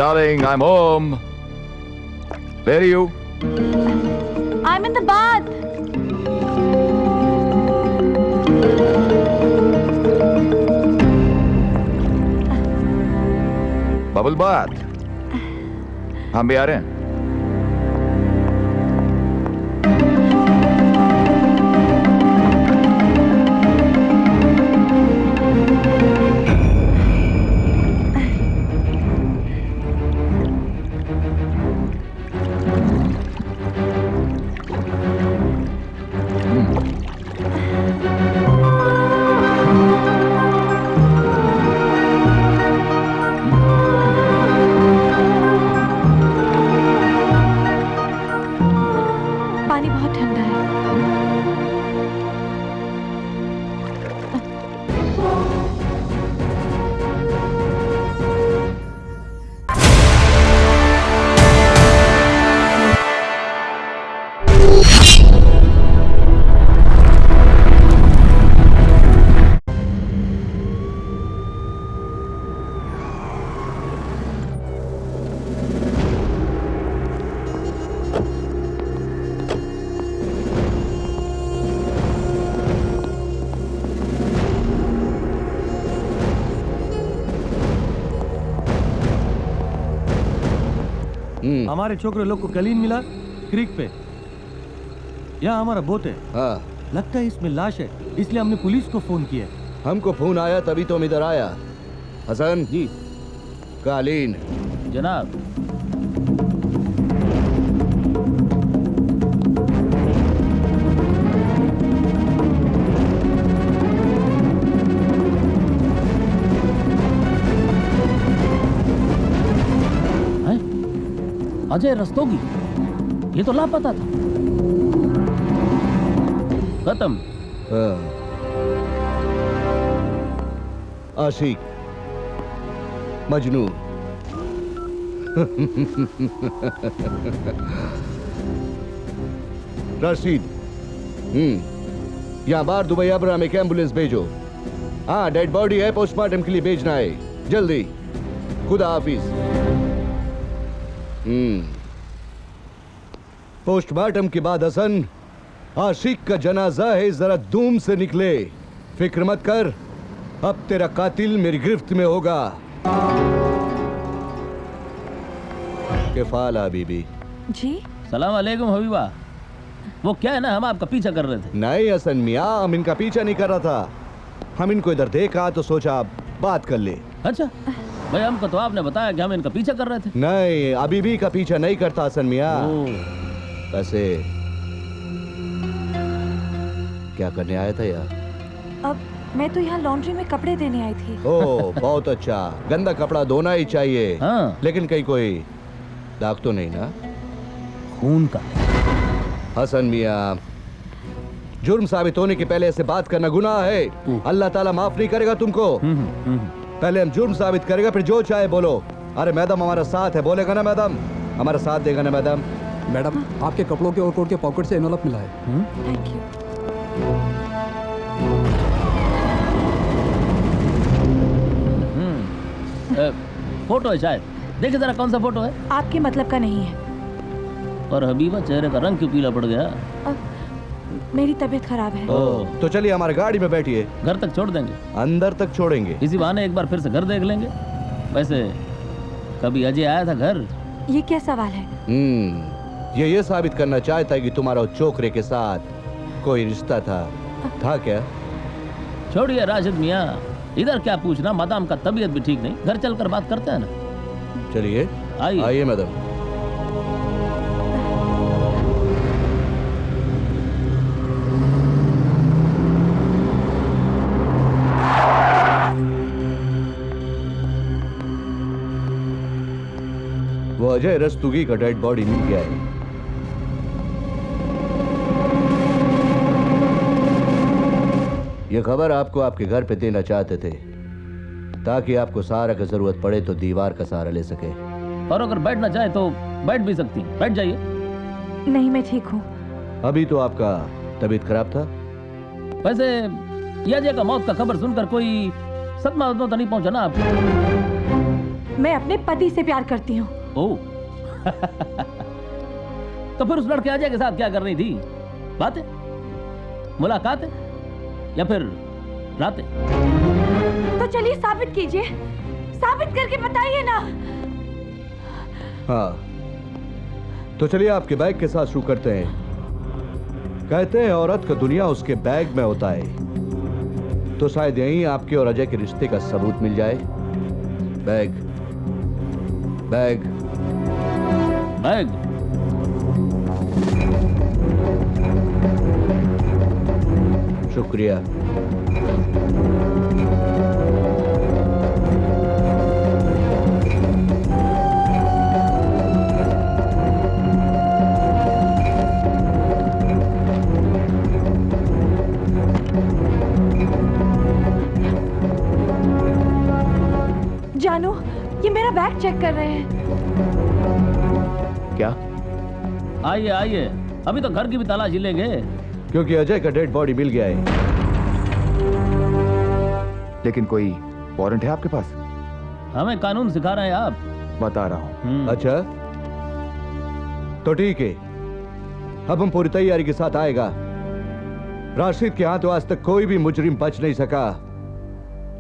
Darling, I'm home. Where are you? I'm in the bath. Bubble बात। हम भी आ रहे हैं। पानी बहुत ठंडा है। हमारे छोकरे लोग को कलीन मिला क्रीक पे। यहाँ हमारा बोट है। हाँ, लगता है इसमें लाश है, इसलिए हमने पुलिस को फोन किया। हमको फोन आया तभी तो हम इधर आया। हसन जी कालीन। जनाब। अजय रस्तोगी, ये तो लापता था। खत्म। हाँ। आशिक, मजनू। रशीद। यहाँ बाहर दुबई अब्राहम एक एम्बुलेंस भेजो। हाँ, डेड बॉडी है, पोस्टमार्टम के लिए भेजना है जल्दी। खुदा हाफिज। पोस्टमार्टम के बाद हसन, आशिक का जनाजा है, जरा धूम से निकले। फिक्र मत कर, अब तेरा कातिल मेरी गिरफ्त में होगा। केफाला बीबी। जी सलाम अलैकुम हबीबा। वो क्या है ना, हम आपका पीछा कर रहे थे। नहीं हसन मियाँ, हम इनका पीछा नहीं कर रहा था। हम इनको इधर देखा तो सोचा आप बात कर ले। अच्छा भाई, हमको तो आपने बताया कि हम इनका पीछा कर रहे थे। नहीं, अभी भी का पीछा नहीं करता हसन मियाँ। वैसे क्या करने आया था यार? अब मैं तो यहाँ लॉन्ड्री में कपड़े देने आई थी। ओह बहुत अच्छा, गंदा कपड़ा धोना ही चाहिए। हाँ। लेकिन कहीं कोई दाग तो नहीं ना? खून का। हसन मियाँ, जुर्म साबित होने के पहले ऐसे बात करना गुनाह है। अल्लाह ताला माफ नहीं करेगा तुमको। पहले हम जुर्म साबित करेगा, फिर जो चाहे बोलो। अरे मैडम हमारा साथ है, बोलेगा ना मैडम? हमारा साथ देगा ना मैडम? मैडम, आपके कपड़ों के और कोट के पॉकेट से एनवलप मिला है। Thank you. फोटो है शायद, देखिए जरा कौन सा फोटो है। आपके मतलब का नहीं है। और हबीबा, चेहरे का रंग क्यों पीला पड़ गया? मेरी तबीयत खराब है। तो चलिए हमारे गाड़ी में बैठिए। घर तक छोड़ देंगे? अंदर तक छोड़ेंगे। इसी बहाने एक बार फिर से घर देख लेंगे। वैसे कभी अजय आया था घर? ये क्या सवाल है? ये साबित करना चाहता है कि तुम्हारा छोकरे के साथ कोई रिश्ता था क्या? छोड़िए राशिद मियाँ, इधर क्या पूछना। मादाम का तबीयत भी ठीक नहीं, घर चलकर बात करते हैं ना। चलिए आइए मैडम। वो अजय रस्तोगी का डेड बॉडी मिल गया है। ये खबर आपको आपके घर पे देना चाहते थे ताकि आपको सहारा की जरूरत पड़े तो दीवार का सहारा ले सके। और अगर बैठना चाहे तो बैठ भी सकती, बैठ जाइए। नहीं, मैं ठीक हूँ। अभी तो आपका तबीयत खराब था। वैसे ये अजय का मौत का खबर सुनकर कोई सदमा तो नहीं पहुंचा ना आपको? मैं अपने पति से प्यार करती हूँ। ओह तो फिर उस लड़के अजय के साथ क्या कर रही थी? बातें, मुलाकातें या फिर रातें? तो चलिए साबित कीजिए, साबित करके बताइए ना। हाँ, तो चलिए आपके बैग के साथ शुरू करते हैं। कहते हैं औरत का दुनिया उसके बैग में होता है, तो शायद यहीं आपके और अजय के रिश्ते का सबूत मिल जाए। Bag bag bag. शुक्रिया। जानू, ये मेरा बैग चेक कर रहे हैं। क्या? आइए आइए, अभी तो घर की भी तलाशी लेंगे। क्योंकि अजय का डेड बॉडी मिल गया है। लेकिन कोई वारंट है आपके पास? हमें कानून सिखा रहे हैं आप? बता रहा हूँ। अच्छा, तो ठीक है, अब हम पूरी तैयारी के साथ आएगा। राशिद के हाथों आज तक कोई भी मुजरिम बच नहीं सका।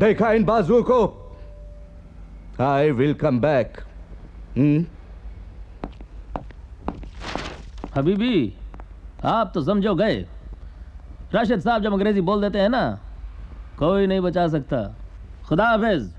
देखा इन बाजुओं को? I will come back. Habibi, आप तो समझो गए। राशिद साहब जब अंग्रेजी बोल देते हैं ना, कोई नहीं बचा सकता। खुदा हाफिज।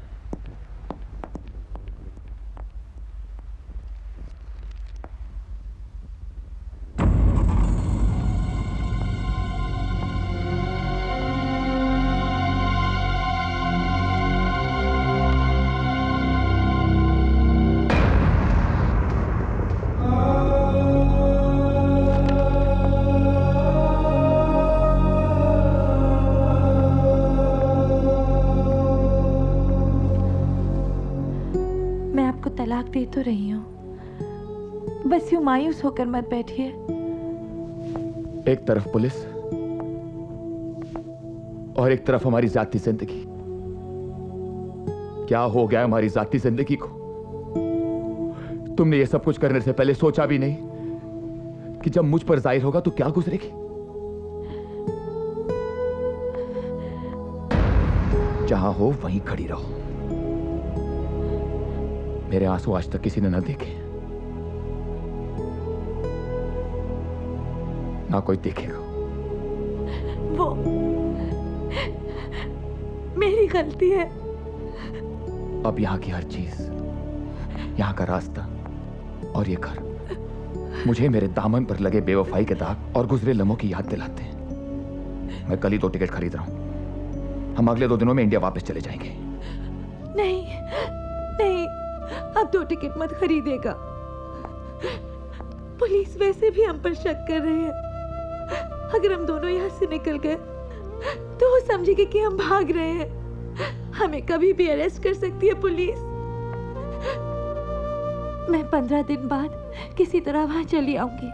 तलाक दे तो रही हूँ, बस यूं मायूस होकर मत बैठिए। एक तरफ पुलिस और एक तरफ हमारी जाती जिंदगी। क्या हो गया हमारी जाती जिंदगी को? तुमने ये सब कुछ करने से पहले सोचा भी नहीं कि जब मुझ पर जाहिर होगा तो क्या गुजरेगी? जहां हो वहीं खड़ी रहो। मेरे आंसू आज तक किसी ने न देखे, ना कोई देखेगा। वो मेरी गलती है। अब यहाँ की हर चीज, यहाँ का रास्ता और ये घर मुझे मेरे दामन पर लगे बेवफाई के दाग और गुजरे लम्हों की याद दिलाते हैं। मैं कल ही 2 टिकट खरीद रहा हूं। हम अगले 2 दिनों में इंडिया वापस चले जाएंगे। नहीं नहीं, अब 2 टिकट मत खरीदेगा। पुलिस वैसे भी हम पर शक कर रही है। अगर हम दोनों यहाँ से निकल गए तो वो समझेगी कि हम भाग रहे हैं। हमें कभी भी अरेस्ट कर सकती है पुलिस। मैं 15 दिन बाद किसी तरह वहां चली आऊंगी।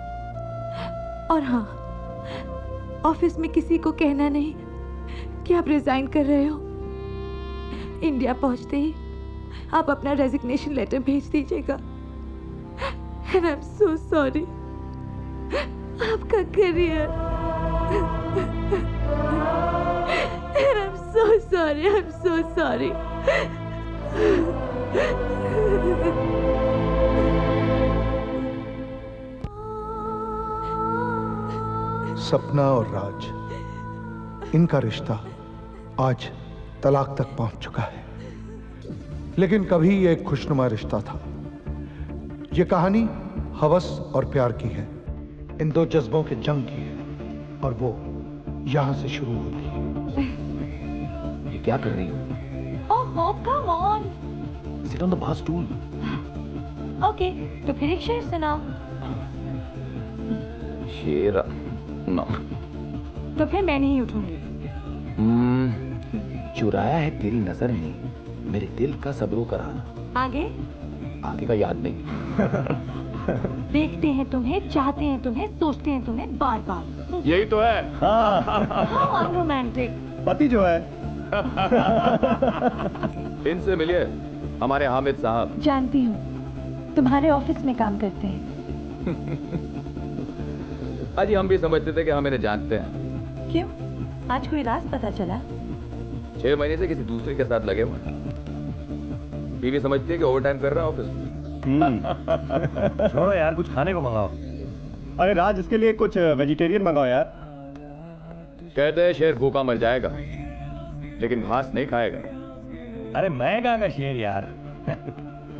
और हाँ, ऑफिस में किसी को कहना नहीं कि आप रिजाइन कर रहे हो। इंडिया पहुंचते ही आप अपना रेजिग्नेशन लेटर भेज दीजिएगा। And I'm so sorry। आपका career. And I'm so sorry, I'm so sorry। सपना और राज, इनका रिश्ता आज तलाक तक पहुंच चुका है। लेकिन कभी ये एक खुशनुमा रिश्ता था। ये कहानी हवस और प्यार की है, इन 2 जज्बों के जंग की है, और वो यहां से शुरू होती है। ये क्या कर रही हो? Oh, come on। Sit on the bar stool। Okay, तो फिर एक शेर सुनाओ। शेर ना। तो फिर मैं नहीं उठूंगी। चुराया है तेरी नजर ने मेरे दिल का सब्र कराना। आगे आगे का याद नहीं। देखते हैं तुम्हें, चाहते हैं तुम्हें, सोचते हैं तुम्हें बार बार। यही तो है। रोमांटिक। पति जो है इनसे मिलिए। हमारे हामिद साहब। जानती हूँ, तुम्हारे ऑफिस में काम करते हैं। अजी हम भी समझते थे कि हम इन्हें जानते हैं। क्यों? आज कोई राज पता चला? 6 महीने से किसी दूसरे के साथ लगे हुए हैं। बीवी समझती है कि ओवर टाइम कर रहा है ऑफिस में। छोड़ो यार, कुछ खाने को मंगाओ। अरे राज, इसके लिए कुछ वेजिटेरियन मंगाओ यार। कहते हैं शेर भूखा मर जाएगा लेकिन घास नहीं खाएगा। अरे मैं कहाँ का शेर यार।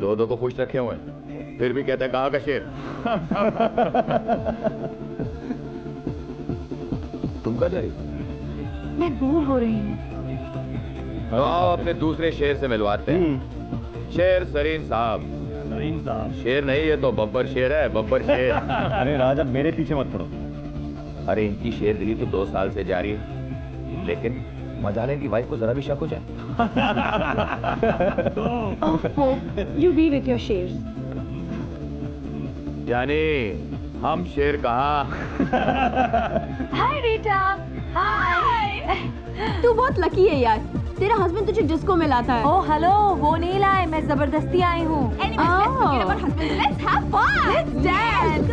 दो को खुश रखे हुए हैं, फिर भी कहते हैं कहाँ का शेर। तुम कर रही? मैं बोर हो रही हूँ। आओ अपने दूसरे शेर से मिलवाते हैं। शेर सरीन साहब। सरीन साहब? शेर नहीं, ये तो बब्बर शेर है, बब्बर शेर। अरे राज, अब मेरे पीछे मत पड़ो। अरे इनकी शेरगिरी तो 2 साल से जारी है, लेकिन मजा लेने की वाइफ को जरा भी शक हो जाए। You be with your shares. यानी हम शेर कहाँ? हाय रीटा। हाय। तू बहुत लकी है यार, तेरा हस्बैंड तुझे डिस्को में लाता है। ओह हेलो, वो नहीं लाए, मैं जबरदस्ती आई हूँ। Let's have fun. Let's dance.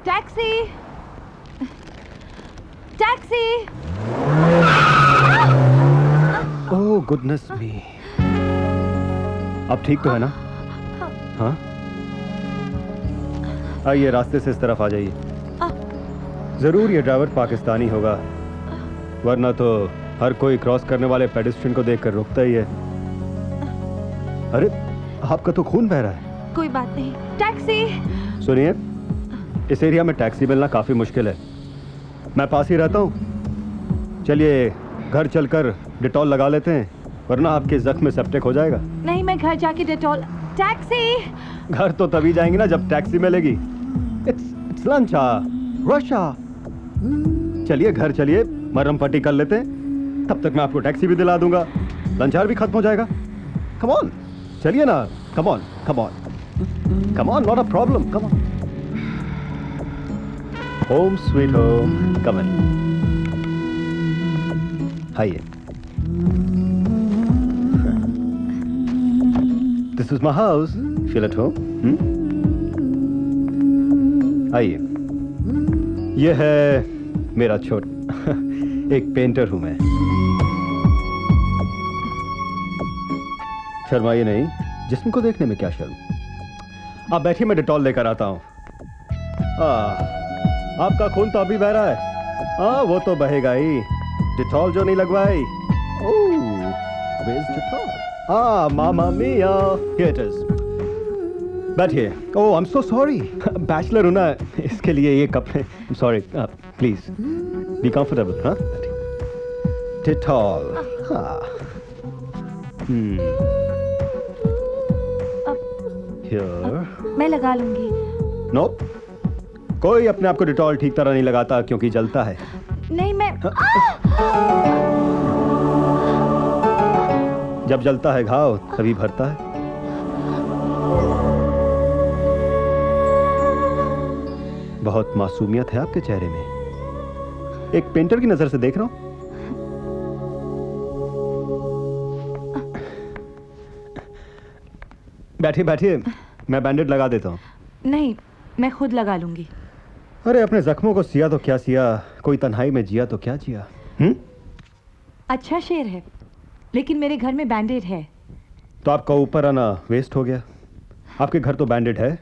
Taxi, taxi. Oh goodness me. अब ठीक तो है ना? हाँ, आइए रास्ते से इस तरफ आ जाइए। जरूर ये ड्राइवर पाकिस्तानी होगा, वरना तो हर कोई क्रॉस करने वाले पेडेस्ट्रियन को देखकर रुकता ही है। अरे आपका तो खून बह रहा है। कोई बात नहीं। टैक्सी। सुनिए, इस एरिया में टैक्सी मिलना काफी मुश्किल है। मैं पास ही रहता हूँ। चलिए घर चलकर डिटॉल लगा लेते हैं, वरना आपके जख्म में सेप्टिक हो जाएगा। नहीं, मैं घर जाके डिटॉल। टैक्सी। घर तो तभी जाएंगे ना जब टैक्सी मिलेगी। It's lunch rush. चलिए घर चलिए, मरहम पट्टी कर लेते हैं, तब तक मैं आपको टैक्सी भी दिला दूंगा, लंच आवर भी खत्म हो जाएगा। कम ऑन, चलिए ना। Come on, come on, come on, not a problem, come on. Home sweet home, come on. आइए। This is my house, feel at home. आइए, यह है मेरा छोट एक पेंटर हूं मैं। शर्माइए नहीं, जिस्म को देखने में क्या शर्म। आप बैठिए, मैं डिटॉल लेकर आता हूं। आपका खून तो अभी बह रहा है। हाँ, वो तो बहेगा ही, डिटॉल जो नहीं लगवाई। Oh, where's Dettol? Mamma mia, here it is। बैठिए। Oh, I am so sorry, bachelor हूं ना, इसके लिए ये कपड़े। Sorry, please be comfortable. हाँ, डिटॉल। हाँ, हियर। मैं लगा लूंगी। नो, कोई अपने आप को डिटॉल ठीक तरह नहीं लगाता क्योंकि जलता है। नहीं, मैं जब जलता है घाव तभी भरता है। बहुत मासूमियत है आपके चेहरे में, एक पेंटर की नजर से देख रहा हूं। बैठिए बैठिए, मैं बैंडेड लगा देता हूं। नहीं, मैं खुद लगा लूंगी। अरे अपने जख्मों को सिया तो क्या सिया, कोई तन्हाई में जिया तो क्या जिया। अच्छा शेर है, लेकिन मेरे घर में बैंडेड है। तो आपका ऊपर आना वेस्ट हो गया। आपके घर तो बैंडेड है।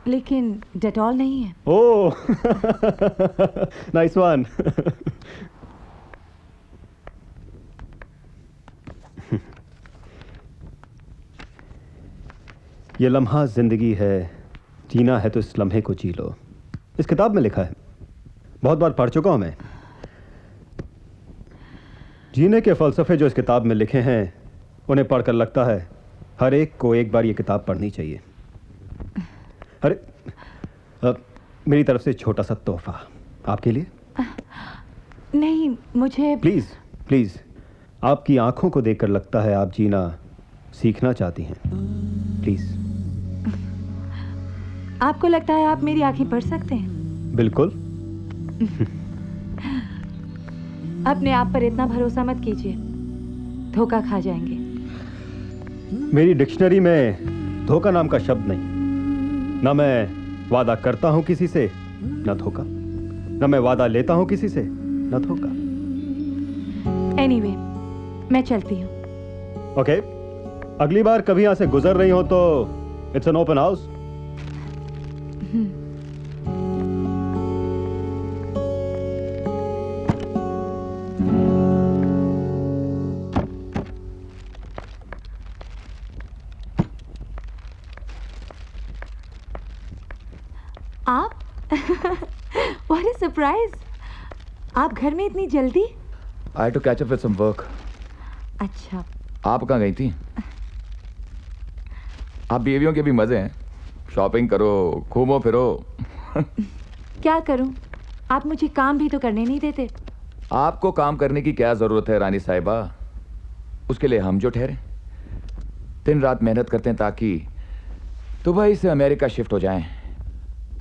लेकिन डेटॉल नहीं है। ओह, नाइस वन। ये लम्हा जिंदगी है, जीना है तो इस लम्हे को जी लो। इस किताब में लिखा है, बहुत बार पढ़ चुका हूं मैं। जीने के फलसफे जो इस किताब में लिखे हैं, उन्हें पढ़कर लगता है हर एक को एक बार ये किताब पढ़नी चाहिए। अरे मेरी तरफ से छोटा सा तोहफा आपके लिए। नहीं, मुझे प्लीज प्लीज, आपकी आंखों को देखकर लगता है आप जीना सीखना चाहती हैं। प्लीज। आपको लगता है आप मेरी आंखें पढ़ सकते हैं? बिल्कुल। अपने आप पर इतना भरोसा मत कीजिए, धोखा खा जाएंगे। मेरी डिक्शनरी में धोखा नाम का शब्द नहीं। ना मैं वादा करता हूं किसी से, ना धोखा। ना मैं वादा लेता हूं किसी से, ना धोखा। एनीवे, मैं चलती हूँ। ओके, अगली बार कभी यहां से गुजर रही हो तो इट्स एन ओपन हाउस। आप? What a surprise! आप घर में इतनी जल्दी? I had to catch up with some work. अच्छा। आप कहाँ गई थी? आप बीवियों के भी मजे हैं, शॉपिंग करो, घूमो फिरो। क्या करूं? आप मुझे काम भी तो करने नहीं देते। आपको काम करने की क्या जरूरत है रानी साहिबा? उसके लिए हम जो ठहरे, दिन रात मेहनत करते हैं ताकि दुबई से अमेरिका शिफ्ट हो जाएं।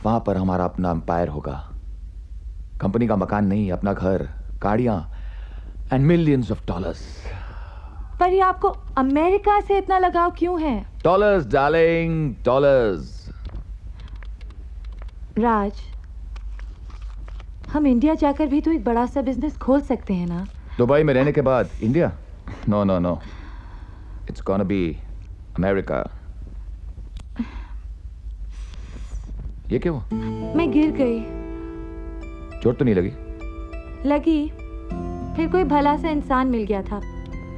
वहां पर हमारा अपना एम्पायर होगा। कंपनी का मकान नहीं, अपना घर, गाड़ियां एंड मिलियंस ऑफ डॉलर्स। पर ये आपको अमेरिका से इतना लगाव क्यों है? Dollars darling, dollars. राज, हम इंडिया जाकर भी तो एक बड़ा सा बिजनेस खोल सकते हैं ना? दुबई में रहने के बाद India? No no no, it's gonna be America. ये क्या हुआ? मैं गिर गई। चोट तो नहीं लगी? लगी, फिर कोई भला सा इंसान मिल गया था।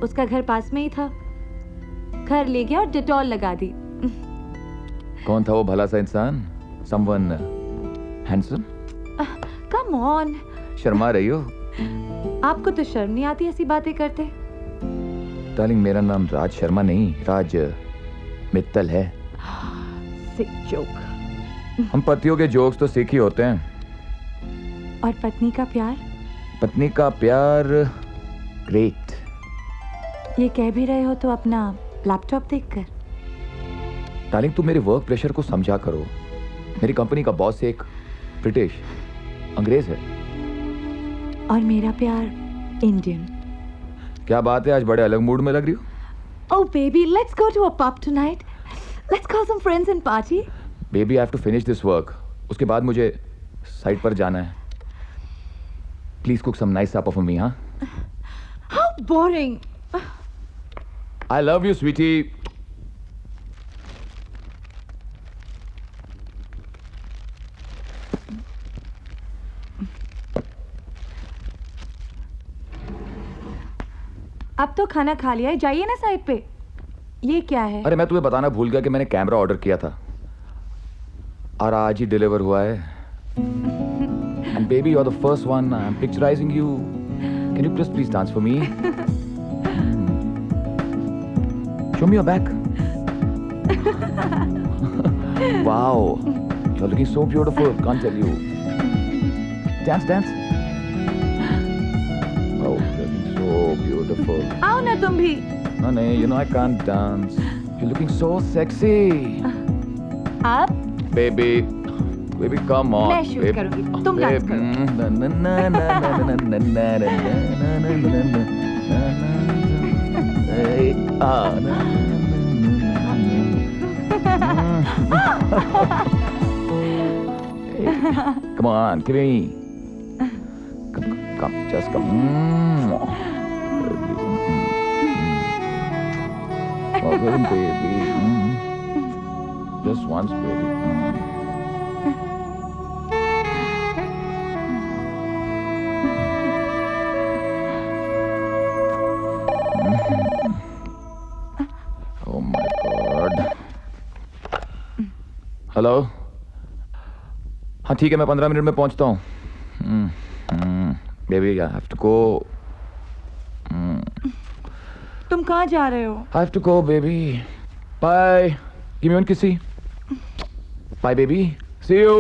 उसका घर पास में ही था, घर ले गया और डिटॉल लगा दी। कौन था वो भला सा इंसान? Someone handsome? Come on, Sharma रही हो? आपको तो शर्म नहीं आती ऐसी बातें करते? डार्लिंग, मेरा नाम राज शर्मा नहीं, राज मित्तल है। सिक जोक। हम पतियों के जोक्स तो सीख ही होते हैं। और पत्नी का प्यार? पत्नी का प्यार ग्रेट। ये कह भी रहे हो तो अपना लैपटॉप देखकर। डार्लिंग, तू मेरे वर्क प्रेशर को समझा करो। मेरी कंपनी का बॉस एक ब्रिटिश अंग्रेज है। और मेरा प्यार इंडियन। क्या बात है, आज बड़े अलग मूड में लग रही हो। Oh baby, let's go to a pub tonight. Let's call some friends and party. Baby, I have to finish this work. उसके बाद मुझे साइट पर जाना है। Please cook some nice supper for me. हाँ? How boring. I love you sweetie. अब तो खाना खा लिया है, जाइए ना साइड पे। ये क्या है? अरे मैं तुम्हें बताना भूल गया कि मैंने कैमरा ऑर्डर किया था और आज ही डिलीवर हुआ है। And baby, you are the first one. I am picturising you. Can you please dance for me? Show me your back. Wow, you are looking so beautiful, can't tell you. Dance dance. Oh, looking so beautiful. आओ ना तुम भी। No, no, you know I can't dance. You're looking so sexy. आप? Baby, baby, come on. मैं shoot करूंगी, तुम dance करो। Come on, give me. Come, just come. Oh, baby. Just once, baby. Hello. हाँ ठीक है, मैं 15 मिनट में पहुंचता हूँ। Baby I have to go. तुम कहाँ जा रहे हो? I have to go, baby. Bye. Give me one kissy. Bye, baby. See you.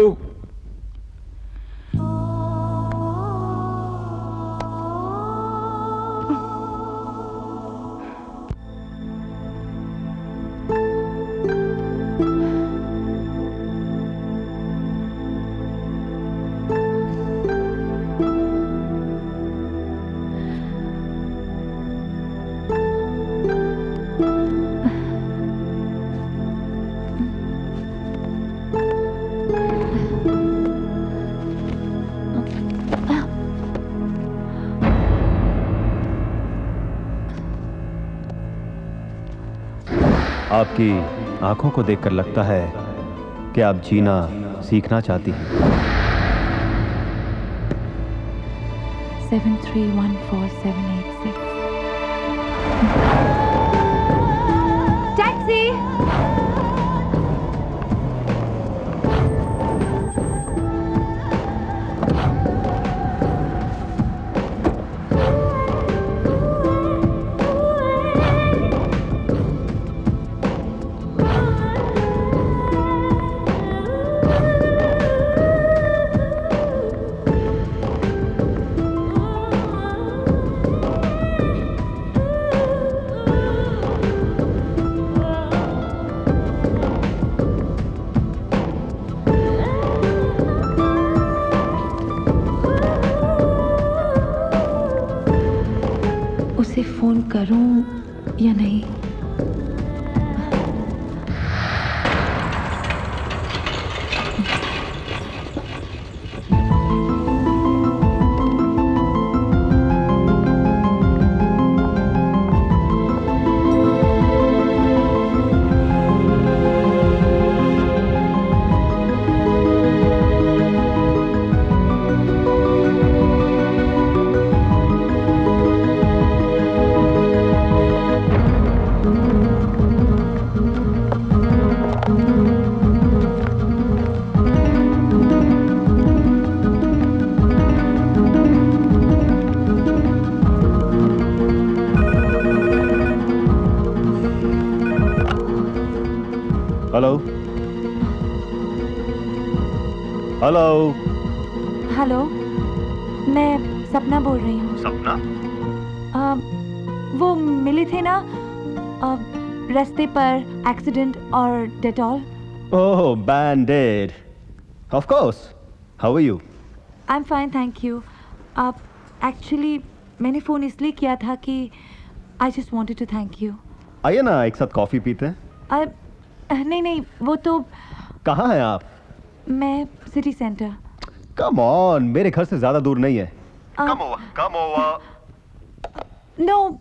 आपकी आंखों को देखकर लगता है कि आप जीना सीखना चाहती हैं। 7314786। टैक्सी। उसे फोन करूं या नहीं? हेलो हेलो हेलो, मैं सपना बोल रही हूँ। सपना? वो मिले थे ना रास्ते पर, एक्सीडेंट और Dettol. Oh, Band-Aid. Of course. How are you? I am fine, thank you. Actually मैंने फ़ोन इसलिए किया था कि I just wanted to thank you. आइए ना, एक साथ कॉफ़ी पीते हैं। नहीं, वो तो। कहाँ हैं आप? मैं सिटी सेंटर। कम ऑन, मेरे घर से ज़्यादा दूर नहीं है। Come over. No.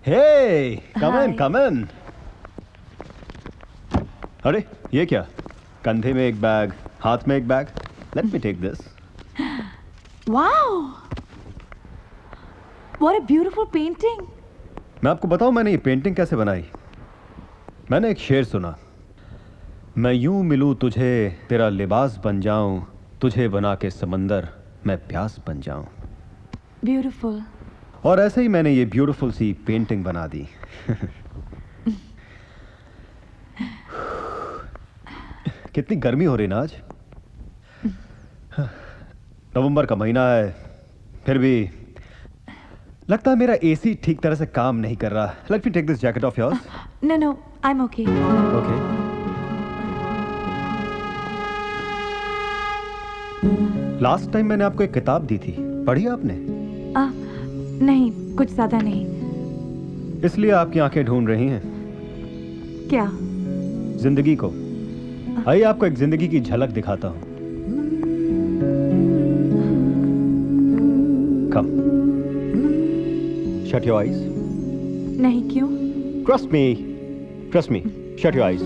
Hey, come in. अरे ये क्या? कंधे में एक बैग, हाथ में एक bag. Let me take this. Wow! What a beautiful painting. मैं आपको बताऊं मैंने ये पेंटिंग कैसे बनाई? मैंने एक शेर सुना, मैं यूं मिलूं तुझे तेरा लिबास बन जाऊं, तुझे बना के समंदर मैं प्यास बन जाऊं। Beautiful. और ऐसे ही मैंने ये ब्यूटीफुल सी पेंटिंग बना दी। कितनी गर्मी हो रही ना आज। नवंबर का महीना है, फिर भी लगता है मेरा एसी ठीक तरह से काम नहीं कर रहा. Let me take this jacket off yours. No, I'm okay. Okay. Last time मैंने आपको एक किताब दी थी, पढ़ी आपने? नहीं, कुछ ज्यादा नहीं. इसलिए आपकी आंखें ढूंढ रही हैं क्या? जिंदगी को. आइए आपको एक जिंदगी की झलक दिखाता हूं. Come. Shut your eyes. नहीं, क्यों? Trust me. Trust me. Shut your eyes.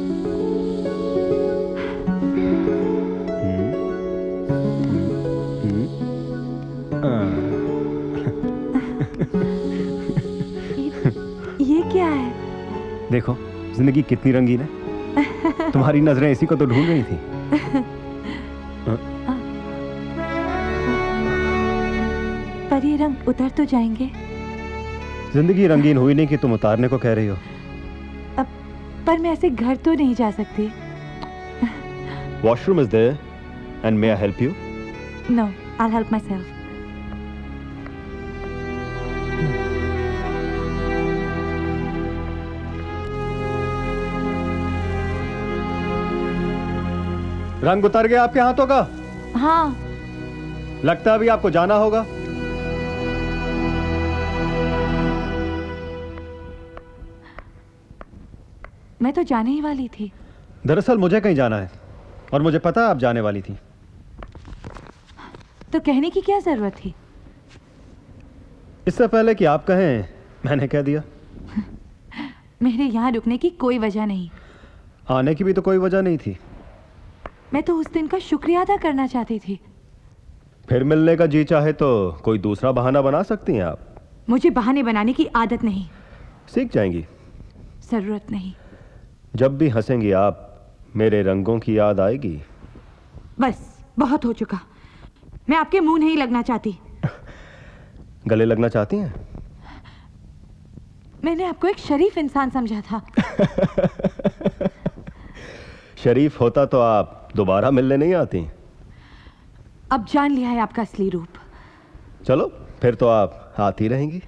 ये क्या है? देखो जिंदगी कितनी रंगीन है. तुम्हारी नजरें इसी को तो ढूंढ रही थी. पर ये रंग उतर तो जाएंगे. जिंदगी रंगीन हुई नहीं कि तुम उतारने को कह रही हो. पर मैं ऐसे घर तो नहीं जा सकती. Washroom is there and may I help you? No, I'll help myself. रंग उतर गया आपके हाथों का? हाँ. लगता है अभी आपको जाना होगा. मैं तो जाने ही वाली थी. दरअसल मुझे कहीं जाना है और मुझे पता है आप जाने वाली थी. तो कहने की क्या जरूरत थी? इससे पहले कि आप कहें मैंने कह दिया. मेरे यहाँ रुकने की कोई वजह नहीं. आने की भी तो कोई वजह नहीं थी. मैं तो उस दिन का शुक्रिया अदा करना चाहती थी. फिर मिलने का जी चाहे तो कोई दूसरा बहाना बना सकती हैं आप. मुझे बहाने बनाने की आदत नहीं. सीख जाएंगी. जरूरत नहीं. जब भी हंसेंगी आप मेरे रंगों की याद आएगी. बस बहुत हो चुका. मैं आपके मुंह नहीं लगना चाहती. गले लगना चाहती हैं? मैंने आपको एक शरीफ इंसान समझा था. शरीफ होता तो आप दोबारा मिलने नहीं आती. अब जान लिया है आपका असली रूप. चलो फिर तो आप आती रहेंगी.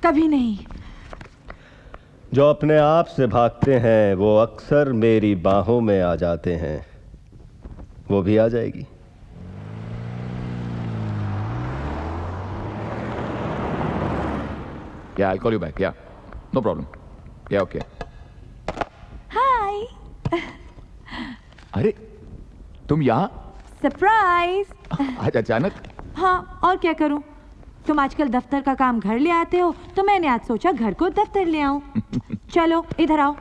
कभी नहीं. जो अपने आप से भागते हैं वो अक्सर मेरी बाहों में आ जाते हैं. वो भी आ जाएगी. Yeah, I'll call you back. Yeah, no problem. Yeah, okay. हाय. अरे तुम यहाँ? सरप्राइज. आज अचानक? हाँ, और क्या करूं? तुम आजकल दफ्तर का काम घर ले आते हो तो मैंने आज सोचा घर को दफ्तर ले आऊं. चलो इधर आओ.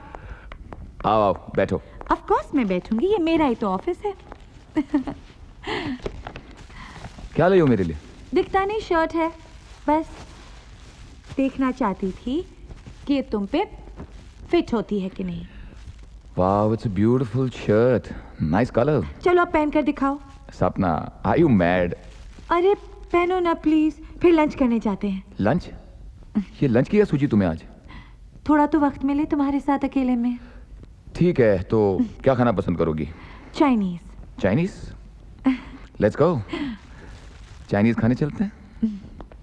आओ बैठो. ऑफ कोर्स मैं बैठूंगी. ये मेरा ही तो ऑफिस है. क्या लाई हो मेरे लिए? दिखता नहीं शर्ट है. बस देखना चाहती थी कि ये तुम पे फिट होती है कि नहीं. Wow, it's a beautiful shirt. Nice color. चलो अब पहन कर दिखाओ. सपना, are you mad? अरे पहनो ना प्लीज. फिर लंच करने जाते हैं. लंच? ये लंच की क्या सूझी तुम्हें आज? थोड़ा तो वक्त मिले तुम्हारे साथ अकेले में. ठीक है, तो क्या खाना पसंद करोगी? Chinese. Chinese? Let's go. Chinese खाने चलते हैं.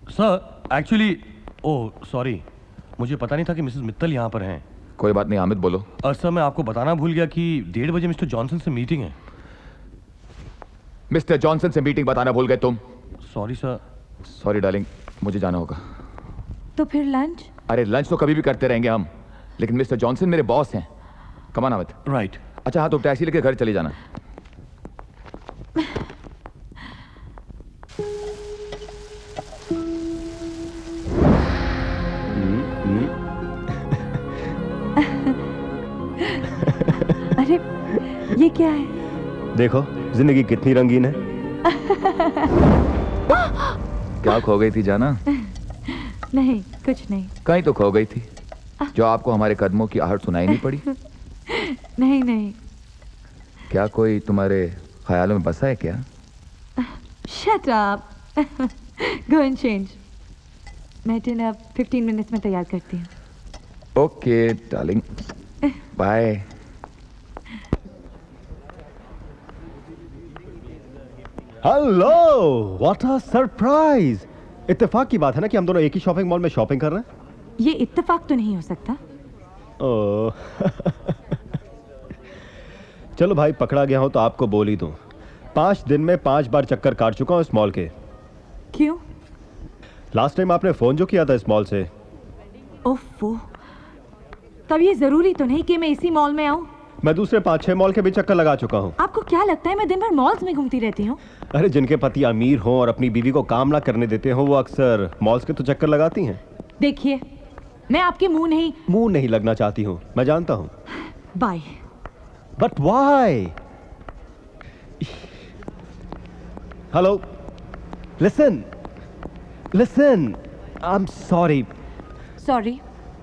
सर एक्चुअली ओह सॉरी, मुझे पता नहीं था कि मिसेस मित्तल यहाँ पर हैं. कोई बात नहीं, हामिद बोलो. सर मैं आपको बताना भूल गया कि 1:30 बजे मिस्टर जॉनसन से मीटिंग है. मिस्टर जॉनसन से मीटिंग बताना भूल गए तुम. Sorry sir. सॉरी डार्लिंग, मुझे जाना होगा. तो फिर लंच? अरे लंच तो कभी भी करते रहेंगे हम, लेकिन मिस्टर जॉनसन मेरे बॉस हैं. Come on Hamid. राइट. अच्छा हाँ, तो टैक्सी लेके घर चली जाना. अरे ये क्या है? देखो जिंदगी कितनी रंगीन है. क्या खो गई थी जाना? नहीं कुछ नहीं. कहीं तो खो गई थी जो आपको हमारे कदमों की आहट सुनाई नहीं पड़ी. नहीं नहीं. क्या कोई तुम्हारे ख्यालों में बसा है क्या? Shut up. Go and change. मैं डिनर 15 मिनट्स में तैयार करती हूँ. Okay darling, bye. Hello, what a surprise. इत्तेफाक की बात है ना कि हम दोनों एक ही शॉपिंग मॉल में शॉपिंग कर रहे हैं। ये इत्तेफाक तो नहीं हो सकता। ओह चलो भाई, पकड़ा गया हूं तो आपको बोल ही दूं, 5 दिन में 5 बार चक्कर काट चुका हूं इस मॉल के। क्यों? लास्ट टाइम आपने फोन जो किया था इस मॉल से। ओफो, तब ये जरूरी तो नहीं कि मैं इसी मॉल में आऊं। मैं दूसरे 5-6 मॉल के भी चक्कर लगा चुका हूं। आपको क्या लगता है मैं दिन भर मॉल्स में घूमती रहती हूँ? अरे जिनके पति अमीर हों और अपनी बीवी को काम ना करने देते हो, वो अक्सर मॉल्स के तो चक्कर लगाती हैं। देखिए, मैं आपके मुंह नहीं लगना चाहती हूँ, मैं जानता हूँ। Bye. But why? Hello, listen, I am sorry.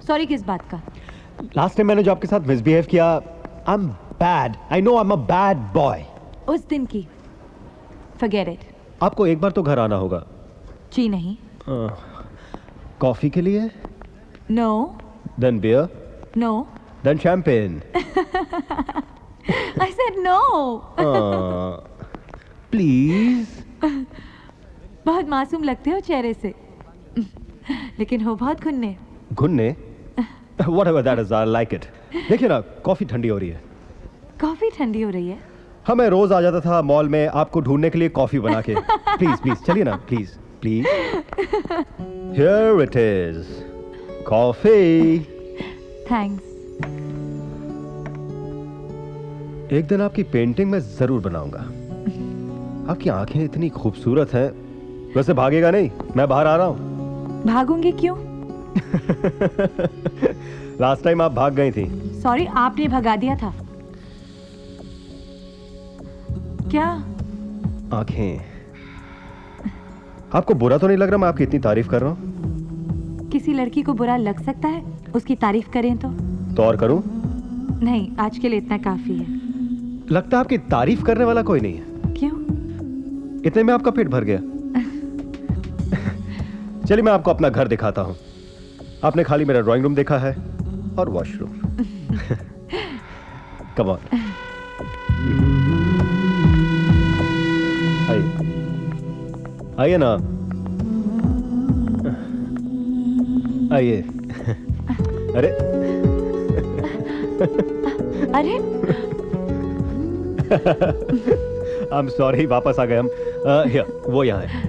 Sorry किस बात का? लास्ट टाइम मैंने जो आपके साथ मिसबिहेव किया, I am bad, I know I am a bad boy. उस दिन की फॉरगेट इट। आपको एक बार तो घर आना होगा। जी नहीं। कॉफी के लिए? No. Then beer? No. Then champagne? I said no. Please. बहुत मासूम लगते हो चेहरे से, लेकिन हो बहुत घुन्ने। घुन्ने? Whatever that is, I like it. देखिए ना, कॉफी ठंडी हो रही है। कॉफी ठंडी हो रही है? हाँ, मैं रोज आ जाता था मॉल में आपको ढूंढने के लिए कॉफी बना के। प्लीज चलिए ना, please. Here it is, coffee. Thanks. एक दिन आपकी पेंटिंग मैं जरूर बनाऊंगा। आपकी आंखें इतनी खूबसूरत हैं। वैसे भागेगा नहीं, मैं बाहर आ रहा हूं। भागूंगी क्यों? लास्ट टाइम आप भाग गई थी। सॉरी, आपने भगा दिया था। क्या? आंखें। आपको बुरा तो नहीं लग रहा मैं आपकी इतनी तारीफ कर रहा हूं? किसी लड़की को बुरा लग सकता है उसकी तारीफ करें तो और करूं? नहीं, आज के लिए इतना काफी है। लगता है आपकी तारीफ करने वाला कोई नहीं है। क्यों? इतने में आपका पेट भर गया। चलिए मैं आपको अपना घर दिखाता हूं। आपने खाली मेरा ड्राइंग रूम देखा है और वॉशरूम। कम ऑन, आइए ना, आइए। अरे आई एम सॉरी, वापस आ गए हम। वो यहाँ है।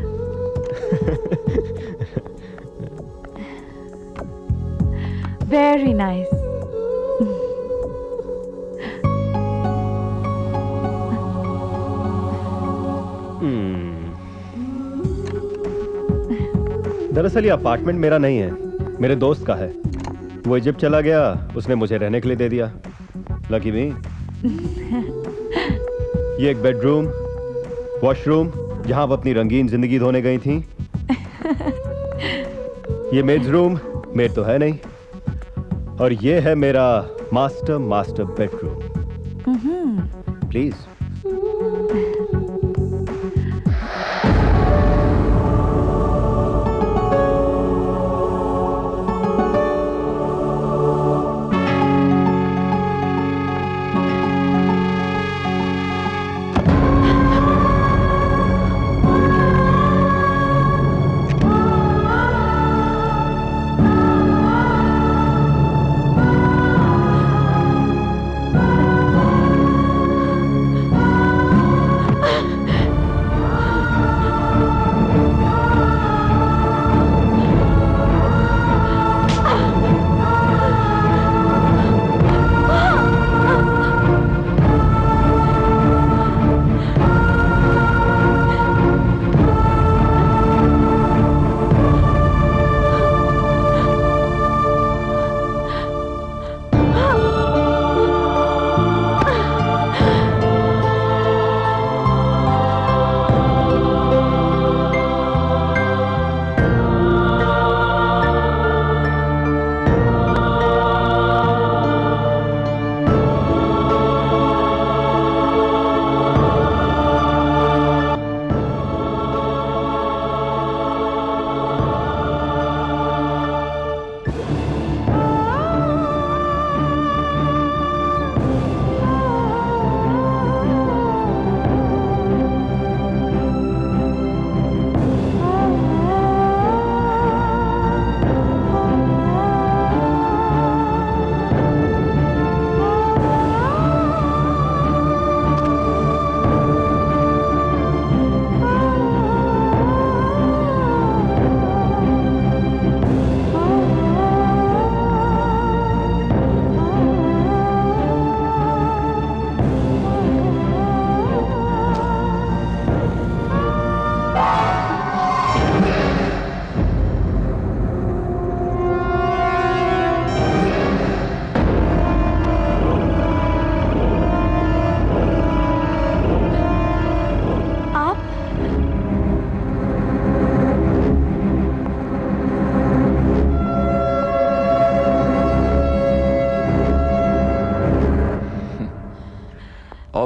Very nice. दरअसल ये अपार्टमेंट मेरा नहीं है, मेरे दोस्त का है। वो इजिप्ट चला गया, उसने मुझे रहने के लिए दे दिया। लकी मी। ये एक बेडरूम, वॉशरूम जहां आप अपनी रंगीन जिंदगी धोने गई थी। ये मेड्स रूम, मेड तो है नहीं। और ये है मेरा मास्टर बेडरूम। प्लीज।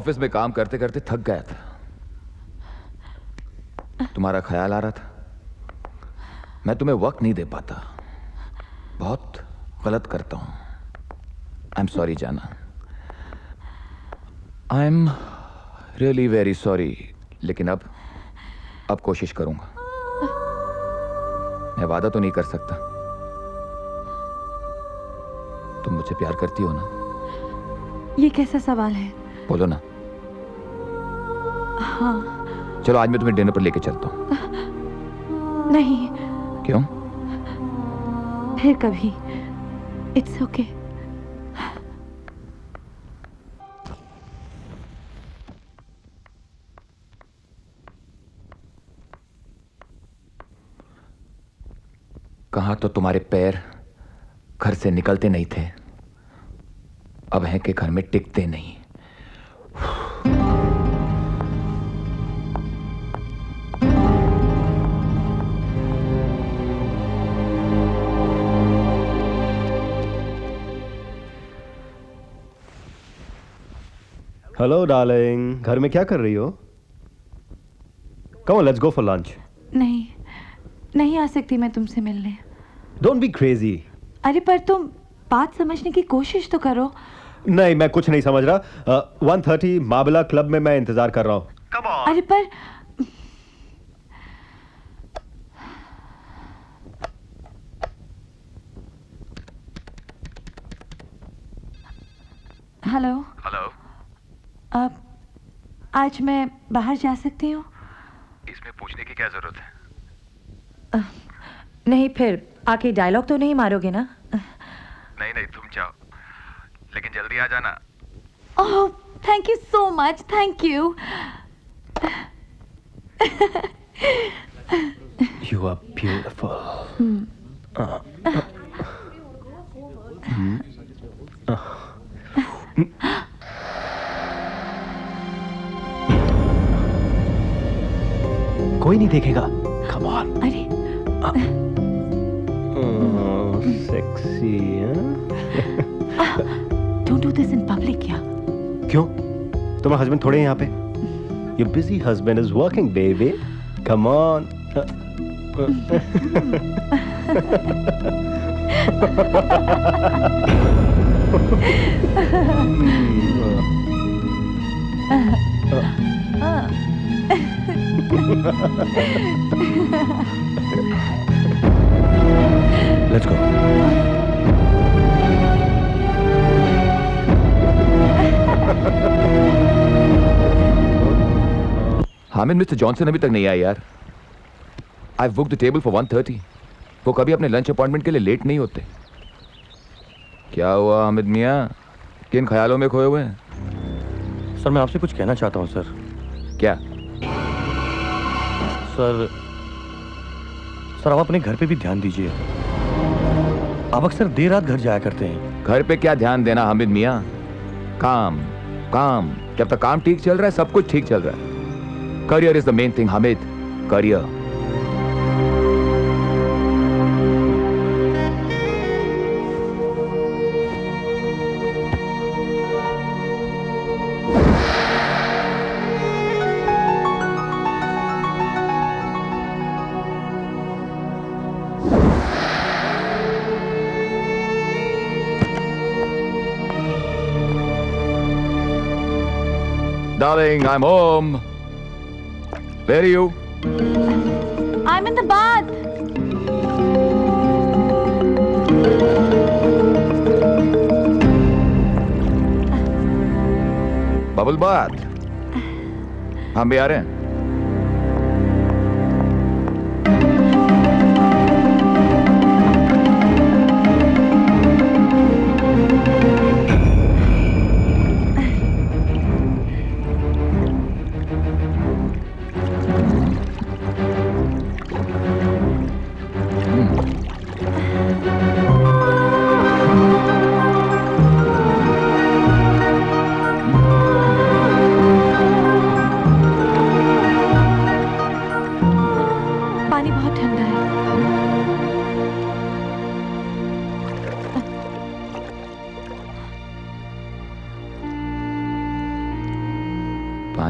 ऑफिस में काम करते करते थक गया था। तुम्हारा ख्याल आ रहा था। मैं तुम्हें वक्त नहीं दे पाता। बहुत गलत करता हूं। आई एम सॉरी जाना। I am really very sorry. लेकिन अब कोशिश करूंगा। मैं वादा तो नहीं कर सकता। तुम मुझे प्यार करती हो ना? ये कैसा सवाल है? बोलो ना। हाँ। चलो आज मैं तुम्हें डिनर पर लेके चलता हूं। नहीं। क्यों? फिर कभी। It's okay. कहा तो तुम्हारे पैर घर से निकलते नहीं थे, अब हैं कि घर में टिकते नहीं। हेलो डार्लिंग, घर में क्या कर रही हो? Come on, let's go for lunch. नहीं आ सकती मैं तुमसे मिलने। Don't be crazy. अरे पर तुम बात समझने की कोशिश तो करो। नहीं, मैं कुछ नहीं समझ रहा। 1:30 माबला क्लब में मैं इंतजार कर रहा हूँ। Come on. अरे पर हेलो। अब आज मैं बाहर जा सकती हूँ? इसमें पूछने की क्या जरूरत है? नहीं, फिर आके डायलॉग तो नहीं मारोगे ना? नहीं तुम जाओ, लेकिन जल्दी आ जाना। Oh, thank you so much, thank you. You are beautiful. कोई नहीं देखेगा। Come on. अरे sexy. Don't do this in public. क्या? क्यों? तुम्हारा हस्बैंड थोड़े यहाँ पे? Your busy husband is working, baby. Come on. Let's go. Hamid, mister Johnson अभी तक नहीं आया यार। I book the table for 1:30। वो कभी अपने लंच अपॉइंटमेंट के लिए लेट नहीं होते। क्या हुआ हामिद मियाँ, किन ख्यालों में खोए हुए हैं? सर, मैं आपसे कुछ कहना चाहता हूँ सर। क्या? सर आप अपने घर पे भी ध्यान दीजिए। आप अक्सर देर रात घर जाया करते हैं। घर पे क्या ध्यान देना हामिद मियाँ, काम काम। जब तक काम ठीक चल रहा है सब कुछ ठीक चल रहा है। Career is the main thing Hamid, career. Darling, I'm home. Where are you? I'm in the bath. Bubble bath. हम भी आ रहे हैं। पानी बहुत ठंडा है।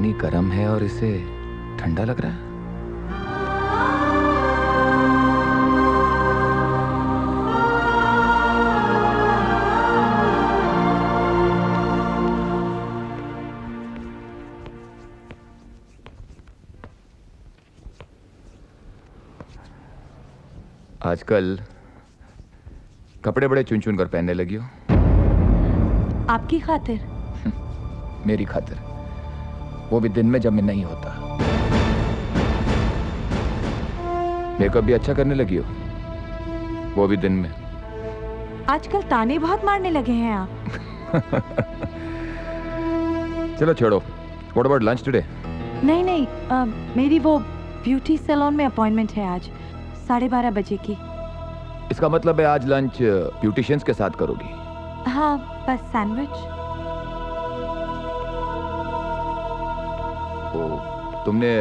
पानी गर्म है और इसे ठंडा लग रहा है। आजकल कपड़े बड़े चुन चुन कर पहनने लगी हो। आपकी खातिर? मेरी खातिर, वो भी दिन में जब मैं नहीं होता। मेकअप भी अच्छा करने लगी हो, वो भी दिन में। आजकल ताने बहुत मारने लगे हैं आप। चलो छोड़ो, व्हाट अबाउट लंच टुडे? नहीं नहीं, मेरी वो ब्यूटी सैलून में अपॉइंटमेंट है आज 12:30 बजे की। इसका मतलब है आज लंच ब्यूटिशियंस के साथ करोगी? हाँ, बस सैंडविच। तुमने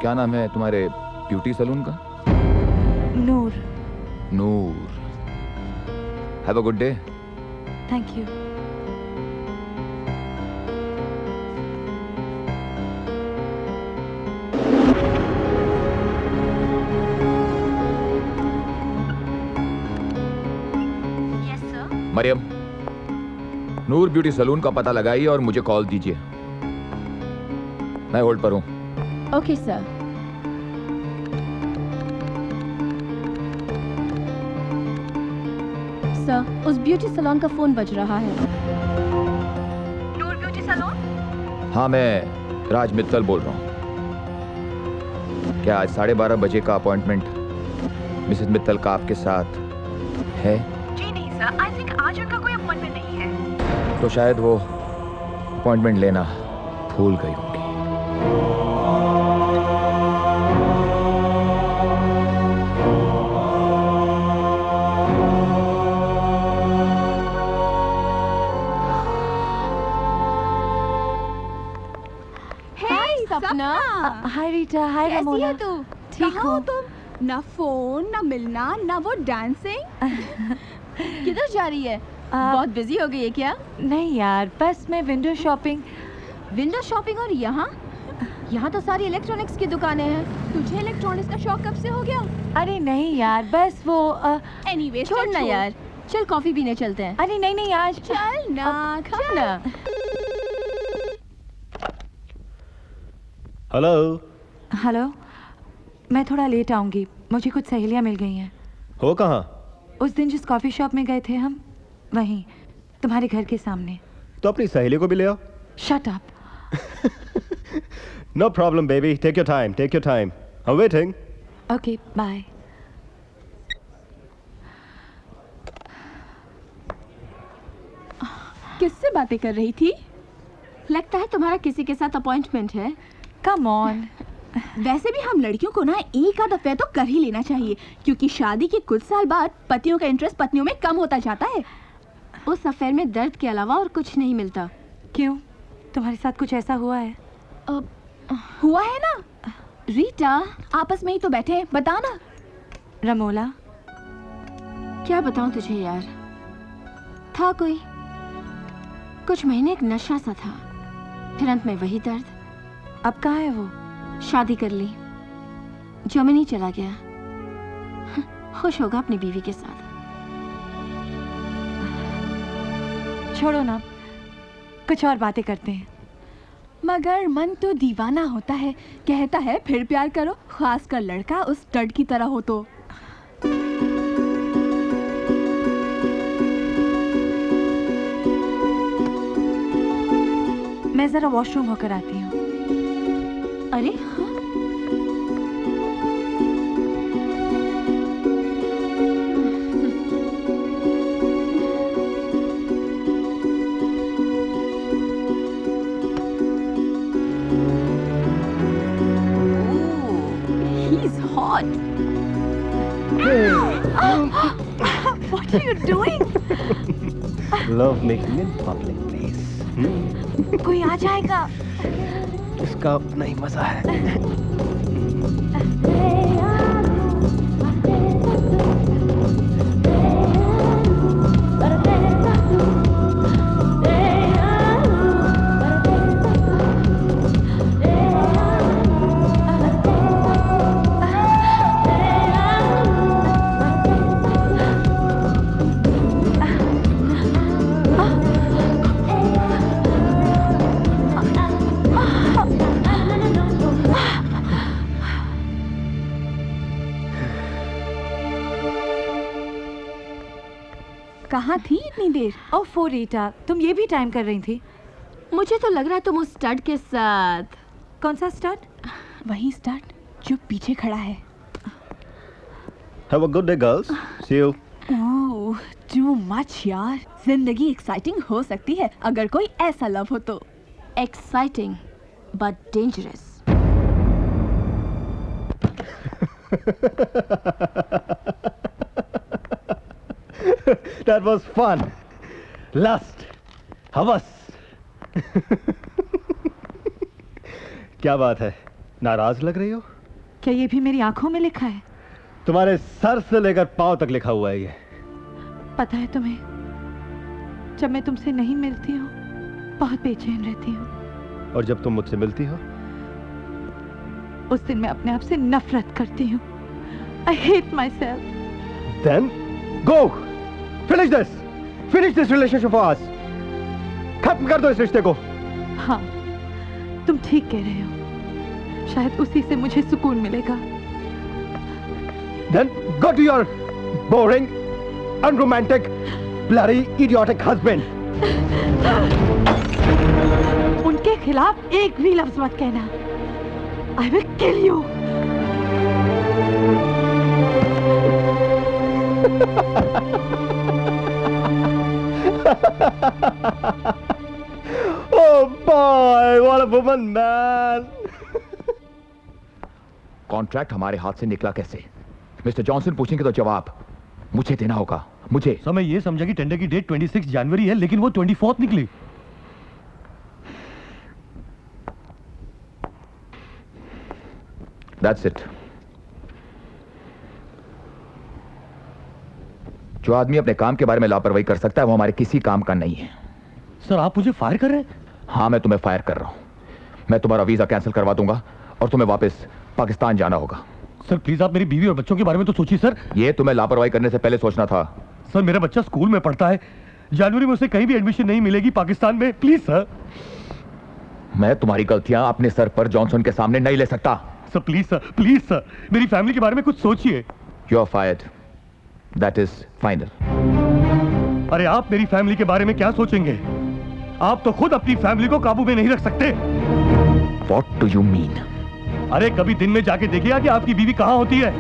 क्या नाम है तुम्हारे ब्यूटी सैलून का? Noor. Noor. Have a good day. Thank you. Mariam, Noor beauty salon का पता लगाइए और मुझे कॉल दीजिए। मैं होल्ड पर हूं। Okay sir. सर, उस ब्यूटी सैलून का फोन बज रहा है। नूर ब्यूटी सैलून? हाँ, मैं राज मित्तल बोल रहा हूं। क्या आज 12:30 बजे का अपॉइंटमेंट मिसेस मित्तल का आपके साथ है? जी नहीं सर, आई थिंक आज उनका कोई अपॉइंटमेंट नहीं है। तो शायद वो अपॉइंटमेंट लेना भूल गई होंगी। सपना। हाय रीटा। हाय कैसी रमोना। है तू? ठीक कहाँ हो तुम? ना फोन, ना मिलना, ना वो डांसिंग। किधर जा रही है? बहुत बिजी हो गई है क्या? नहीं यार, बस मैं विंडो शॉपिंग। Window shopping? और यहाँ? यहाँ तो सारी इलेक्ट्रॉनिक्स की दुकानें हैं। तुझे इलेक्ट्रॉनिक्स का शौक कब से हो गया? अरे नहीं यार, बस वो एनीवे छोड़ ना यार, चल कॉफी पीने चलते हैं। अरे नहीं नहीं, आज चल ना, खा ना। हेलो। हेलो, मैं थोड़ा लेट आऊंगी, मुझे कुछ सहेलियां मिल गई हैं। हो कहाँ? उस दिन जिस कॉफी शॉप में गए थे हम, वहीं तुम्हारे घर के सामने। तो अपनी सहेली को भी ले आओ। Shut up. No problem baby, take your time, take your time, I am waiting. Okay, bye. किससे बातें कर रही थी? लगता है तुम्हारा किसी के साथ अपॉइंटमेंट है। Come on. वैसे भी हम लड़कियों को ना एक आध अफेयर तो कर ही लेना चाहिए, क्योंकि शादी के कुछ साल बाद पतियों का इंटरेस्ट पत्नियों में कम होता जाता है। उस अफेयर में दर्द के अलावा और कुछ नहीं मिलता। क्यों, तुम्हारे साथ कुछ ऐसा हुआ है? हुआ है ना। रीटा, आपस में ही तो बैठे हैं, बता ना। रमोला, क्या बताऊं तुझे यार, था कोई कुछ महीने एक नशा सा था, फिर अंत में वही दर्द। अब कहाँ है वो? शादी कर ली, जर्मनी चला गया। खुश होगा अपनी बीवी के साथ। छोड़ो ना, कुछ और बातें करते हैं। मगर मन तो दीवाना होता है, कहता है फिर प्यार करो, खासकर लड़का उस स्टड की तरह हो तो। मैं जरा वॉशरूम होकर आती हूँ। अरे हाँ? He's hot. What are you doing? Love making in public place. कोई आ जाएगा। इसका अपना ही मजा है। कहाँ थी इतनी देर? ओह रीटा, तुम ये भी टाइम कर रही थी? मुझे तो लग रहा है तुम उस स्टड के साथ। कौन सा स्टड? वही स्टड जो पीछे खड़ा है। Have a good day, girls. See you. Oh, too much यार। जिंदगी एक्साइटिंग हो सकती है अगर कोई ऐसा लव हो तो। Exciting but dangerous. That was fun. Lust. हवस। क्या बात है, नाराज लग रही हो? क्या ये भी मेरी आंखों में लिखा है? तुम्हारे सर से लेकर पांव तक लिखा हुआ है ये। पता है तुम्हें, जब मैं तुमसे नहीं मिलती हूँ बहुत बेचैन रहती हूँ, और जब तुम मुझसे मिलती हो उस दिन मैं अपने आप से नफरत करती हूँ। I hate myself. Then go. Finish this. Finish this relationship for us. खत्म कर दो इस रिश्ते को। हाँ, तुम ठीक कह रहे हो। शायद उसी से मुझे सुकून मिलेगा। Then go to your boring, unromantic, bloody, idiotic husband. उनके खिलाफ एक भी लफ्ज मत कहना। I will kill you. Oh boy, what a woman, man. Contract हमारे हाथ से निकला कैसे? मिस्टर जॉनसन पूछेंगे तो जवाब मुझे देना होगा। मुझे। सर, मैं ये समझा कि टेंडर की डेट 26 जनवरी है, लेकिन वो 24 निकली। That's it. जो आदमी अपने काम के बारे में लापरवाही कर सकता है वो हमारे किसी काम का नहीं है। सर, आप मुझे फायर कर रहे हैं? हाँ, मैं तुम्हें फायर कर रहा हूं। मैं तुम्हारा वीजा कैंसिल करवा दूंगा और तुम्हें वापस पाकिस्तान जाना होगा। सर प्लीज, आप मेरी बीवी और बच्चों के बारे में तो सोचिए सर। ये तुम्हें लापरवाही करने से पहले सोचना था। सर, मेरा बच्चा स्कूल में पढ़ता है। जनवरी में उसे कहीं भी एडमिशन नहीं मिलेगी पाकिस्तान में। Please sir. मैं तुम्हारी गलतियां अपने सर पर जॉनसन के सामने नहीं ले सकता। Sir please sir, please sir, मेरी फैमिली के बारे में कुछ सोचिए। You are fired. That is final. अरे आप मेरी फैमिली के बारे में क्या सोचेंगे? आप तो खुद अपनी फैमिली को काबू में नहीं रख सकते। What do you mean? अरे कभी दिन में जाके देखिए कि आपकी बीवी कहाँ होती है।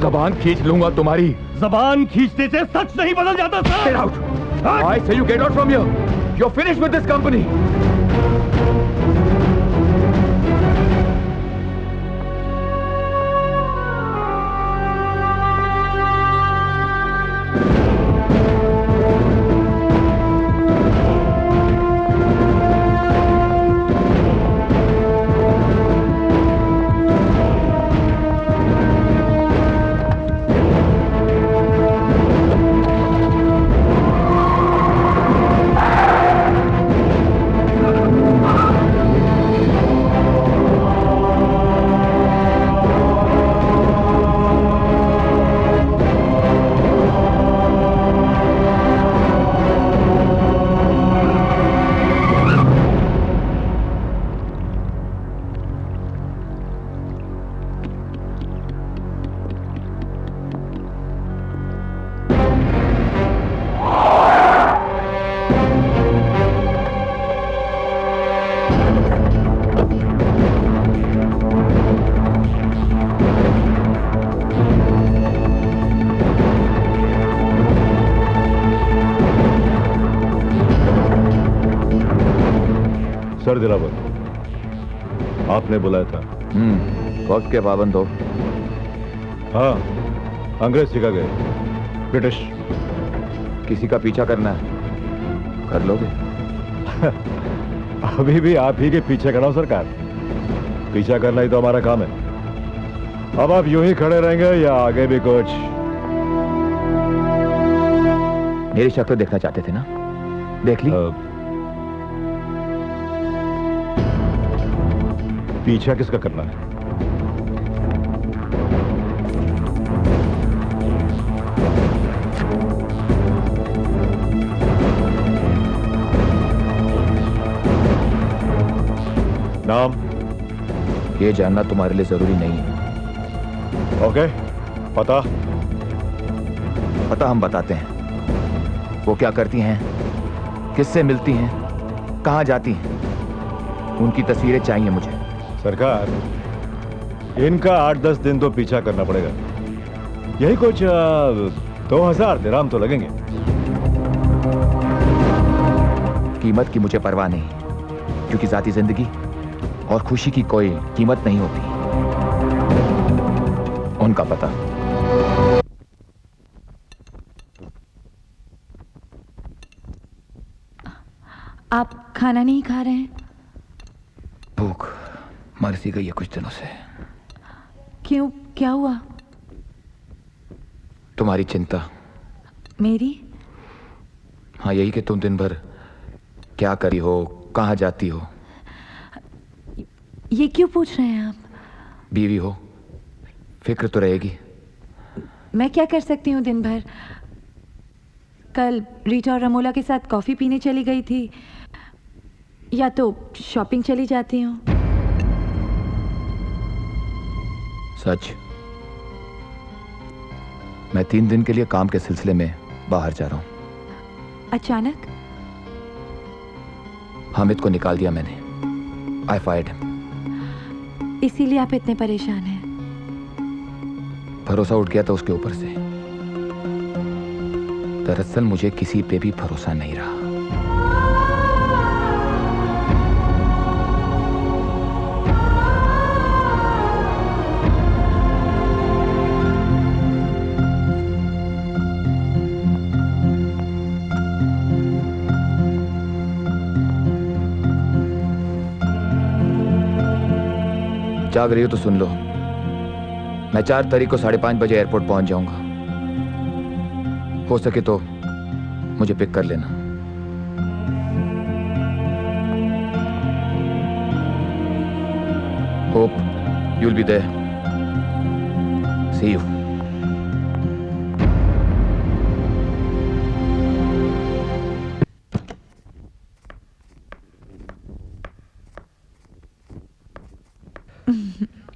जबान खींच लूंगा तुम्हारी। जबान खींचने से सच नहीं बदल जाता sir. Get out! I say you get out from here. You're finished with this company. Sir Dilawar, आपने बुलाया था। वक्त के पाबंद हो। हाँ, अंग्रेज सिखा गए, ब्रिटिश। किसी का पीछा करना है, कर लोगे। अभी भी आप ही के पीछे खड़ा हो सरकार। पीछा करना ही तो हमारा काम है। अब आप यूं ही खड़े रहेंगे या आगे भी कुछ? मेरी शक्ल देखना चाहते थे ना, देख ली। पीछा किसका करना है? नाम? ये जानना तुम्हारे लिए जरूरी नहीं है। ओके, पता? पता हम बताते हैं। वो क्या करती हैं, किससे मिलती हैं, कहाँ जाती हैं, उनकी तस्वीरें चाहिए मुझे। सरकार, इनका 8-10 दिन तो पीछा करना पड़ेगा। यही कुछ 2000 दिरहम तो लगेंगे। कीमत की मुझे परवाह नहीं, क्योंकि जाती जिंदगी और खुशी की कोई कीमत नहीं होती। उनका पता। आप खाना नहीं खा रहे हैं? भूख मर सी गई है कुछ दिनों से। क्यों, क्या हुआ? तुम्हारी चिंता। मेरी? हाँ, यही कि तुम दिन भर क्या करी हो, कहाँ जाती हो। ये क्यों पूछ रहे हैं आप? बीवी हो, फिक्र तो रहेगी। मैं क्या कर सकती हूँ दिन भर? कल रीटा और रमोला के साथ कॉफी पीने चली गई थी, या तो शॉपिंग चली जाती हूँ। सच, मैं 3 दिन के लिए काम के सिलसिले में बाहर जा रहा हूँ। अचानक? हामिद को निकाल दिया मैंने। आई फायर्ड हिम। इसीलिए आप इतने परेशान हैं? भरोसा उठ गया था उसके ऊपर से। दरअसल मुझे किसी पे भी भरोसा नहीं रहा। जाग रही हो तो सुन लो, मैं 4 तारीख को 5:30 बजे एयरपोर्ट पहुंच जाऊंगा। हो सके तो मुझे पिक कर लेना। Hope you'll be there. See you.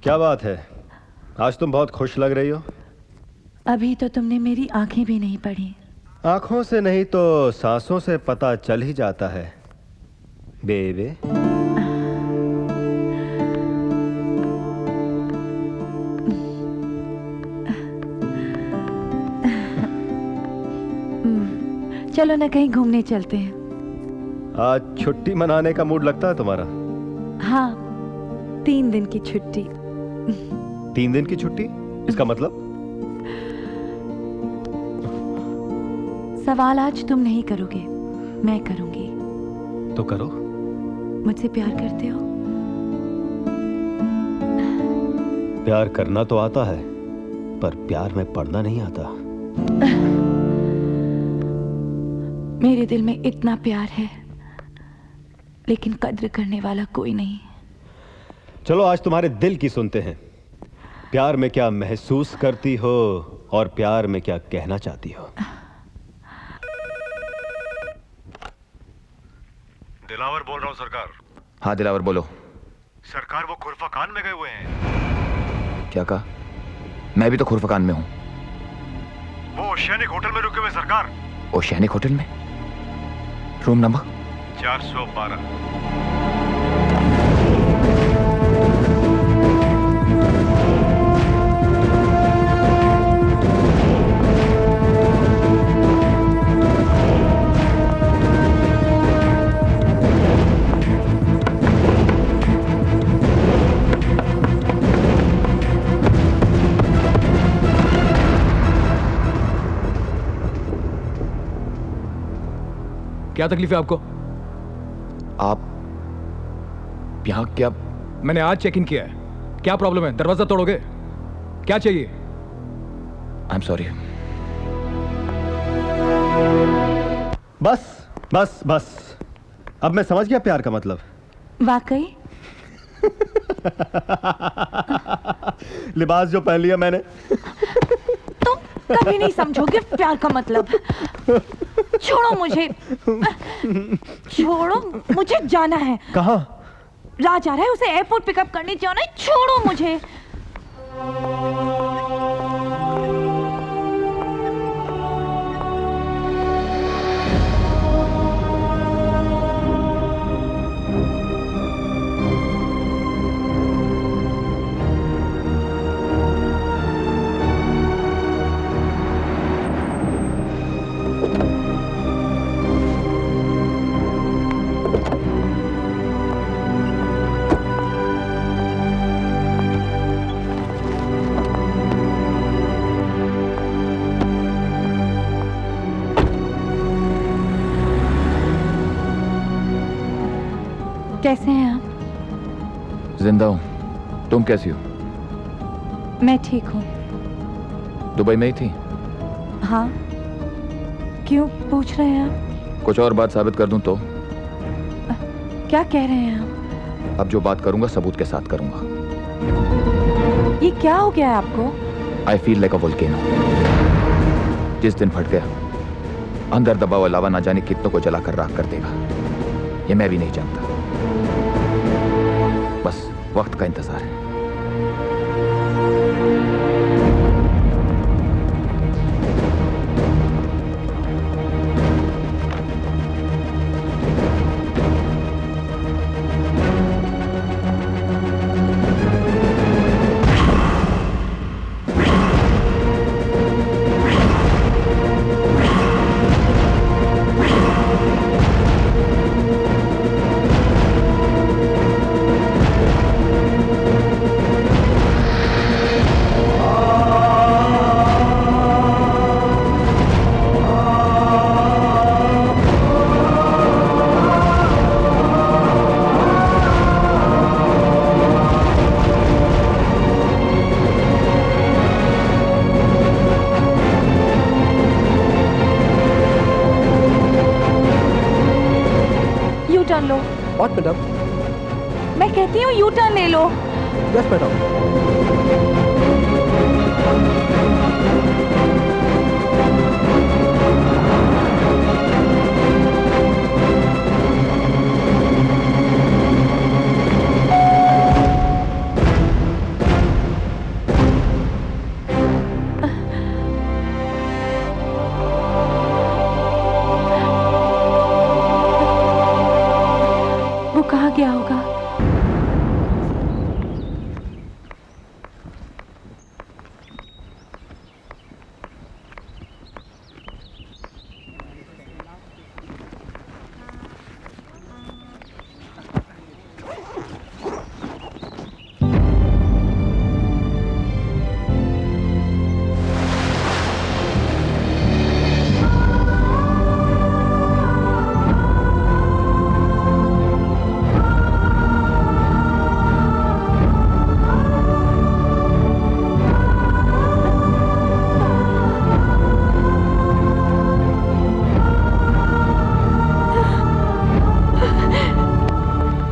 क्या बात है, आज तुम बहुत खुश लग रही हो। अभी तो तुमने मेरी आंखें भी नहीं पढ़ी। आंखों से नहीं तो सांसों से पता चल ही जाता है बेबे। चलो ना कहीं घूमने चलते हैं। आज छुट्टी मनाने का मूड लगता है तुम्हारा। हाँ, 3 दिन की छुट्टी। 3 दिन की छुट्टी? इसका मतलब? सवाल आज तुम नहीं करोगे, मैं करूंगी। तो करो। मुझसे प्यार करते हो? प्यार करना तो आता है, पर प्यार में पड़ना नहीं आता। मेरे दिल में इतना प्यार है, लेकिन कद्र करने वाला कोई नहीं। चलो आज तुम्हारे दिल की सुनते हैं। प्यार में क्या महसूस करती हो और प्यार में क्या कहना चाहती हो। दिलावर बोल रहा हूँ सरकार। हाँ दिलावर बोलो। सरकार वो खुरफाकान में गए हुए हैं। क्या कहा? मैं भी तो खुरफाकान में हूँ। वो ओशियानिक होटल में रुके हुए सरकार। ओशियानिक होटल में? Room number 412। क्या तकलीफ है आपको? आप यहाँ क्या? मैंने आज चेक इन किया है। क्या प्रॉब्लम है? दरवाजा तोड़ोगे? क्या चाहिए? आई एम सॉरी। बस बस बस, अब मैं समझ गया प्यार का मतलब। वाकई? लिबास जो पहन लिया मैंने। तुम कभी नहीं समझोगे प्यार का मतलब। छोड़ो मुझे, छोड़ो मुझे, जाना है। कहाँ? राज आ रहा है, उसे एयरपोर्ट पिकअप करने जाना है। छोड़ो मुझे। कैसे हैं आप? जिंदा हूं। तुम कैसी हो? मैं ठीक हूँ। दुबई में ही थी? हाँ, क्यों पूछ रहे हैं आप? कुछ और बात साबित कर दूं तो? क्या कह रहे हैं आप? अब जो बात करूंगा सबूत के साथ करूंगा। ये क्या हो गया है आपको? I feel like a volcano. जिस दिन फट गया, अंदर दबा हुआ लावा ना जाने कितनों को जलाकर राख कर देगा, ये मैं भी नहीं जानता। बस वक्त का इंतजार है। What, madam? मैं कहती हूँ यू टर्न ले लो। Yes, madam. वो कहाँ गया होगा?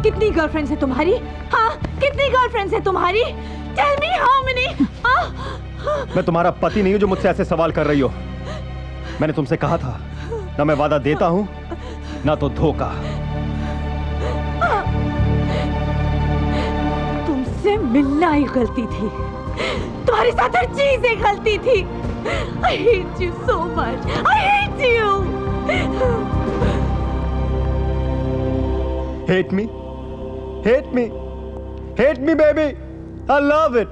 कितनी गर्लफ्रेंड्स है तुम्हारी? हाँ, कितनी गर्लफ्रेंड्स है तुम्हारी? Tell me how many? मैं तुम्हारा पति नहीं हूं जो मुझसे ऐसे सवाल कर रही हो। मैंने तुमसे कहा था, ना मैं वादा देता हूं ना तो धोखा। तुमसे मिलना ही गलती थी। तुम्हारे साथ हर चीज एक गलती थी। I hate you so much. I hate you. Hate me? Hate me? Hate me, baby. I love it.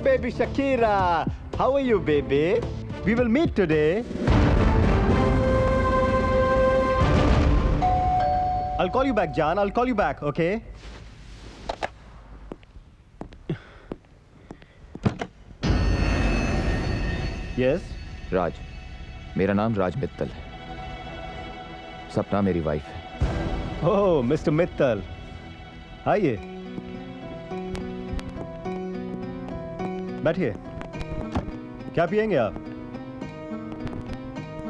Baby Shakira, how are you, baby? We will meet today. I'll call you back, John. I'll call you back, okay? Yes? राज, मेरा नाम राज मित्तल है। सपना मेरी wife है। Oh, Mr. Mittal. आइए। बैठिए। क्या पिएंगे आप?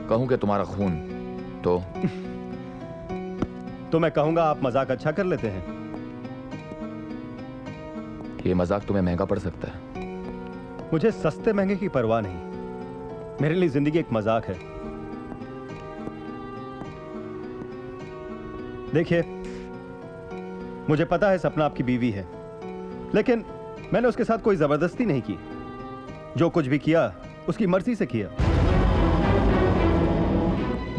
कहूं कि तुम्हारा खून तो मैं कहूंगा आप मजाक अच्छा कर लेते हैं। ये मजाक तुम्हें महंगा पड़ सकता है। मुझे सस्ते महंगे की परवाह नहीं। मेरे लिए जिंदगी एक मजाक है। देखिए, मुझे पता है सपना आपकी बीवी है, लेकिन मैंने उसके साथ कोई जबरदस्ती नहीं की। जो कुछ भी किया उसकी मर्जी से किया।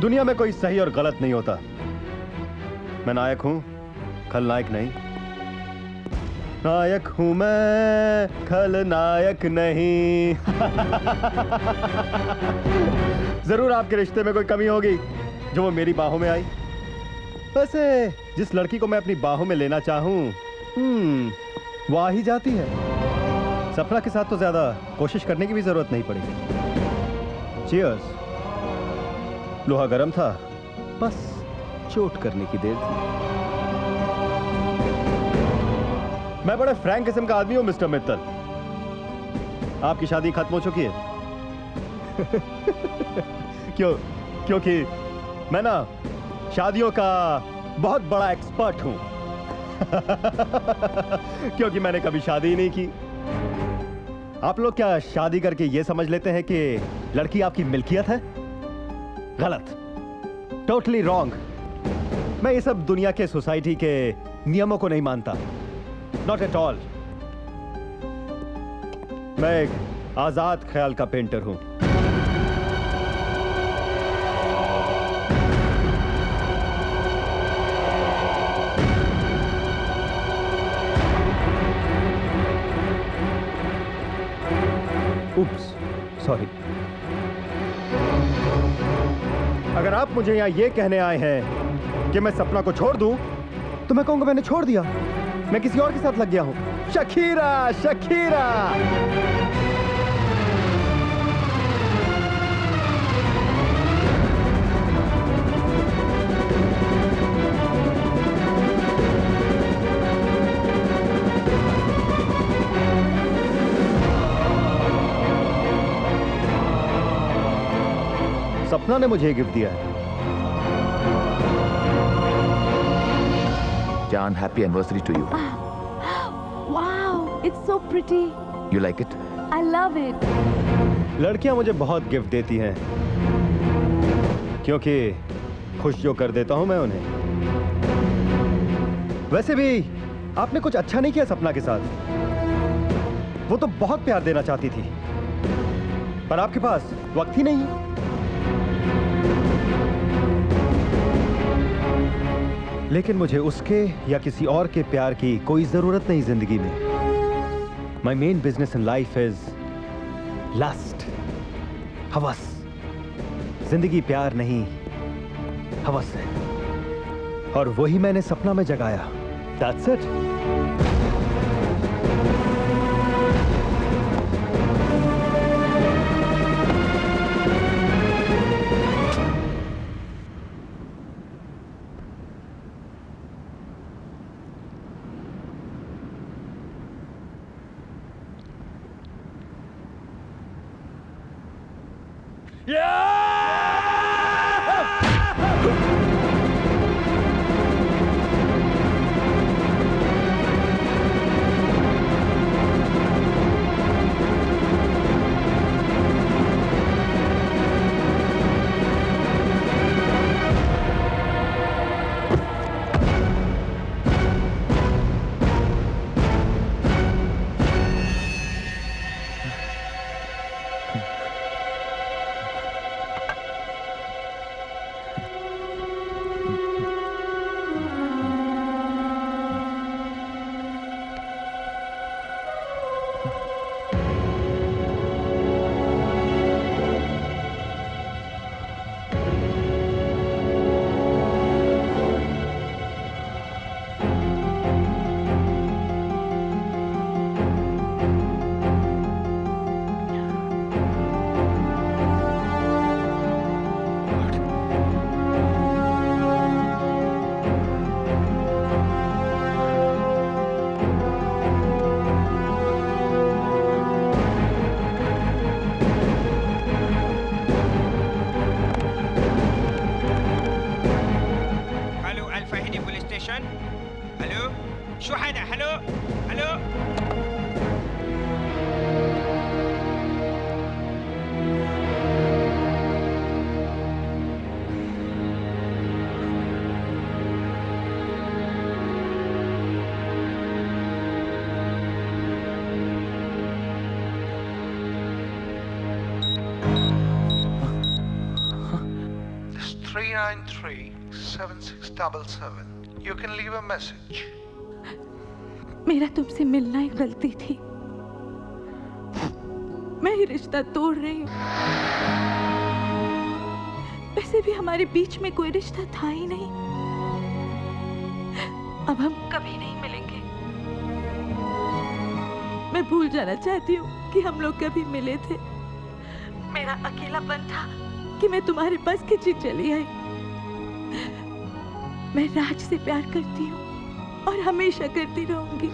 दुनिया में कोई सही और गलत नहीं होता। मैं नायक हूं, खलनायक नहीं। नायक हूं मैं, खलनायक नहीं। जरूर आपके रिश्ते में कोई कमी होगी जो वो मेरी बाहों में आई। वैसे जिस लड़की को मैं अपनी बाहों में लेना चाहूं, वो आ ही जाती है। सपना के साथ तो ज्यादा कोशिश करने की भी जरूरत नहीं पड़ी। चीयर्स। लोहा गर्म था, बस चोट करने की देर थी। मैं बड़े फ्रैंक किस्म का आदमी हूं मिस्टर मित्तल। आपकी शादी खत्म हो चुकी है। क्योंकि मैं ना शादियों का बहुत बड़ा एक्सपर्ट हूं। क्योंकि मैंने कभी शादी ही नहीं की। आप लोग क्या शादी करके ये समझ लेते हैं कि लड़की आपकी मिल्कियत है? गलत, टोटली रॉन्ग। मैं ये सब दुनिया के सोसाइटी के नियमों को नहीं मानता, नॉट एट ऑल। मैं एक आजाद ख्याल का पेंटर हूं। उप्स, सॉरी। अगर आप मुझे यहां ये कहने आए हैं कि मैं सपना को छोड़ दूं, तो मैं कहूंगा मैंने छोड़ दिया, मैं किसी और के साथ लग गया हूं। Shakira, Shakira. सपना ने मुझे गिफ्ट दिया है। Jan, happy anniversary to you. Wow, it's so pretty. You like it? I love it. लड़कियां मुझे बहुत गिफ्ट देती हैं, क्योंकि खुश जो कर देता हूं मैं उन्हें। वैसे भी आपने कुछ अच्छा नहीं किया सपना के साथ। वो तो बहुत प्यार देना चाहती थी, पर आपके पास वक्त ही नहीं। लेकिन मुझे उसके या किसी और के प्यार की कोई जरूरत नहीं जिंदगी में। My main business in life is lust, हवस। जिंदगी प्यार नहीं, हवस है, और वही मैंने सपना में जगाया। That's it. 393-7677. You can leave a message. मेरा तुमसे मिलना एक गलती थी। मैं ये रिश्ता तोड़ रही हूँ। वैसे भी हमारे बीच में कोई रिश्ता था ही नहीं। अब हम कभी नहीं मिलेंगे। मैं भूल जाना चाहती हूँ कि हम लोग कभी मिले थे। मेरा अकेलापन था कि मैं तुम्हारे पास खिंची चली आई। मैं राज से प्यार करती हूँ और हमेशा करती रहूंगी।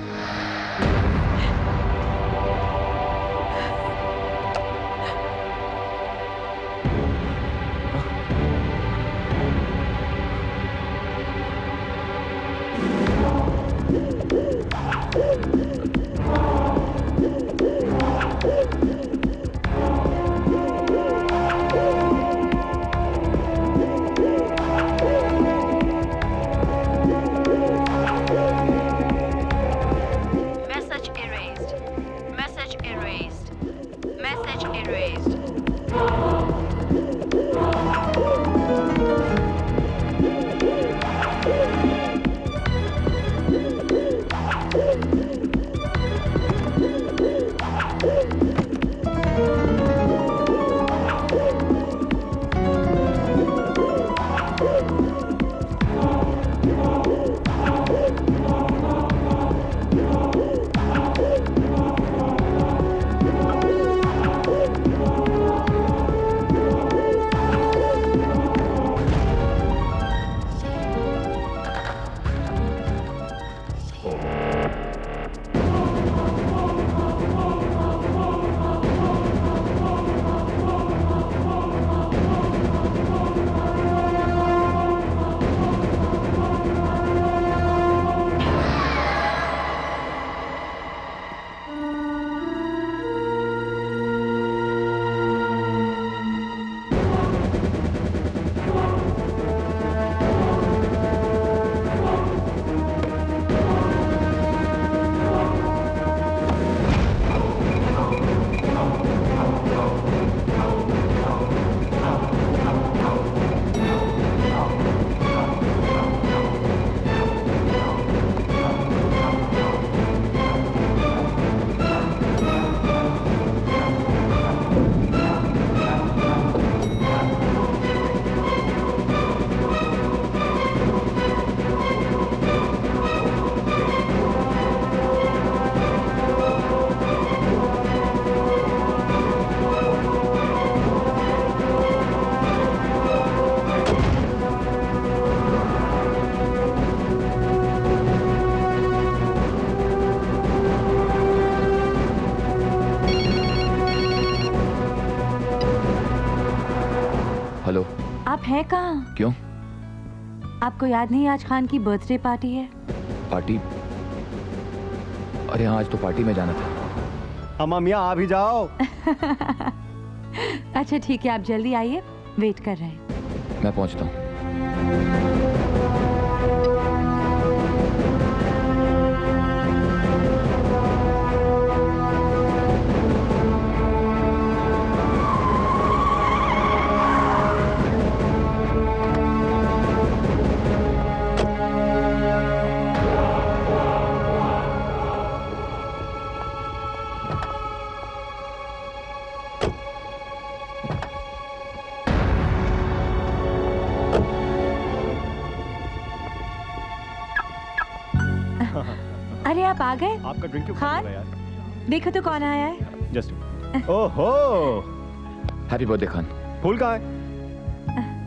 आप हैं कहाँ? क्यों? आपको याद नहीं आज खान की बर्थडे पार्टी है? पार्टी? अरे हाँ, आज तो पार्टी में जाना था। अम्मा मियाँ आप ही जाओ। अच्छा ठीक है, आप जल्दी आइए, वेट कर रहे हैं। मैं पहुंचता हूँ। अरे आप आ गए? आपका ड्रिंक क्यों खान, यार? देखो तो कौन आया है। जस्ट ओहो, हैप्पी बर्थडे खान। फूल कहाँ है?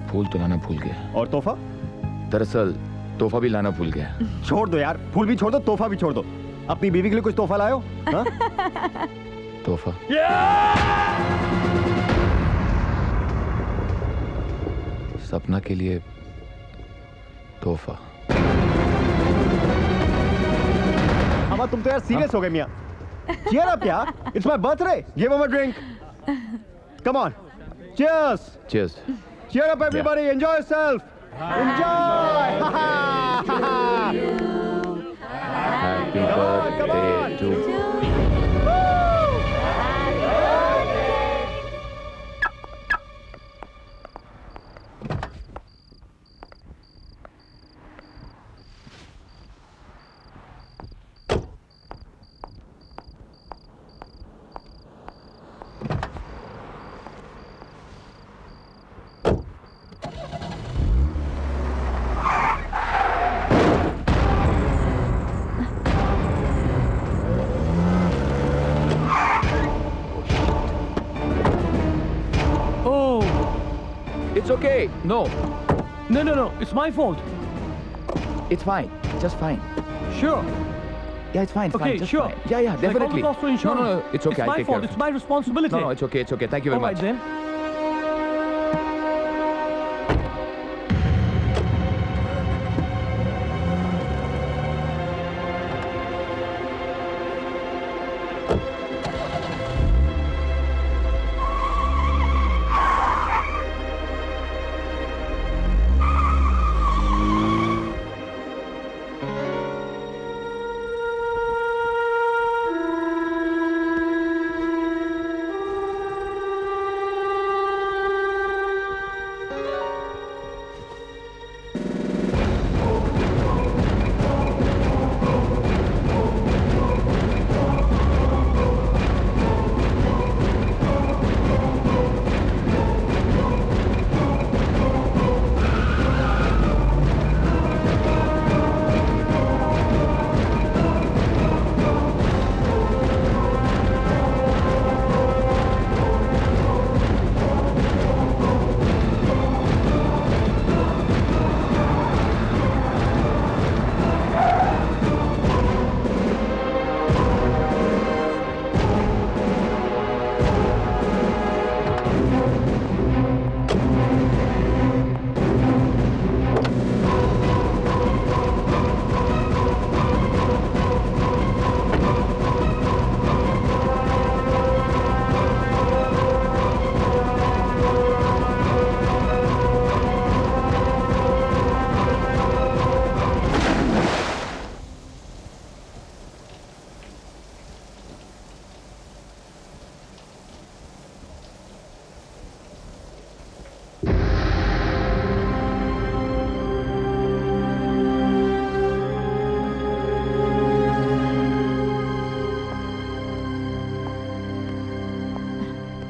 फूल तो लाना भूल गया। और तोहफा? दरअसल तोहफा भी लाना भूल गया। छोड़ दो यार, फूल भी छोड़ दो, तोहफा भी छोड़ दो। अपनी बीवी के लिए कुछ तोहफा लायो? हाँ? तोहफा? सपना के लिए तोहफा। अम्मा तुम तो यार सीरियस हो गए मियाँ। Cheer up यार, it's my birthday. Give him a drink. Come on. Cheers. Cheers. Cheer up everybody. Yeah. Enjoy yourself. Enjoy. Happy birthday to you. It's okay. No, No, no, no. It's my fault. it's fine. Just fine. Sure. Yeah, it's fine. It's Okay, fine. Just sure. fine. Yeah, yeah, Like all definitely. the costs for No, insurance. no, no. It's okay. It's I'll my take care fault. of It's it. my responsibility. No, no, it's okay. It's okay. Thank you very All much. right then.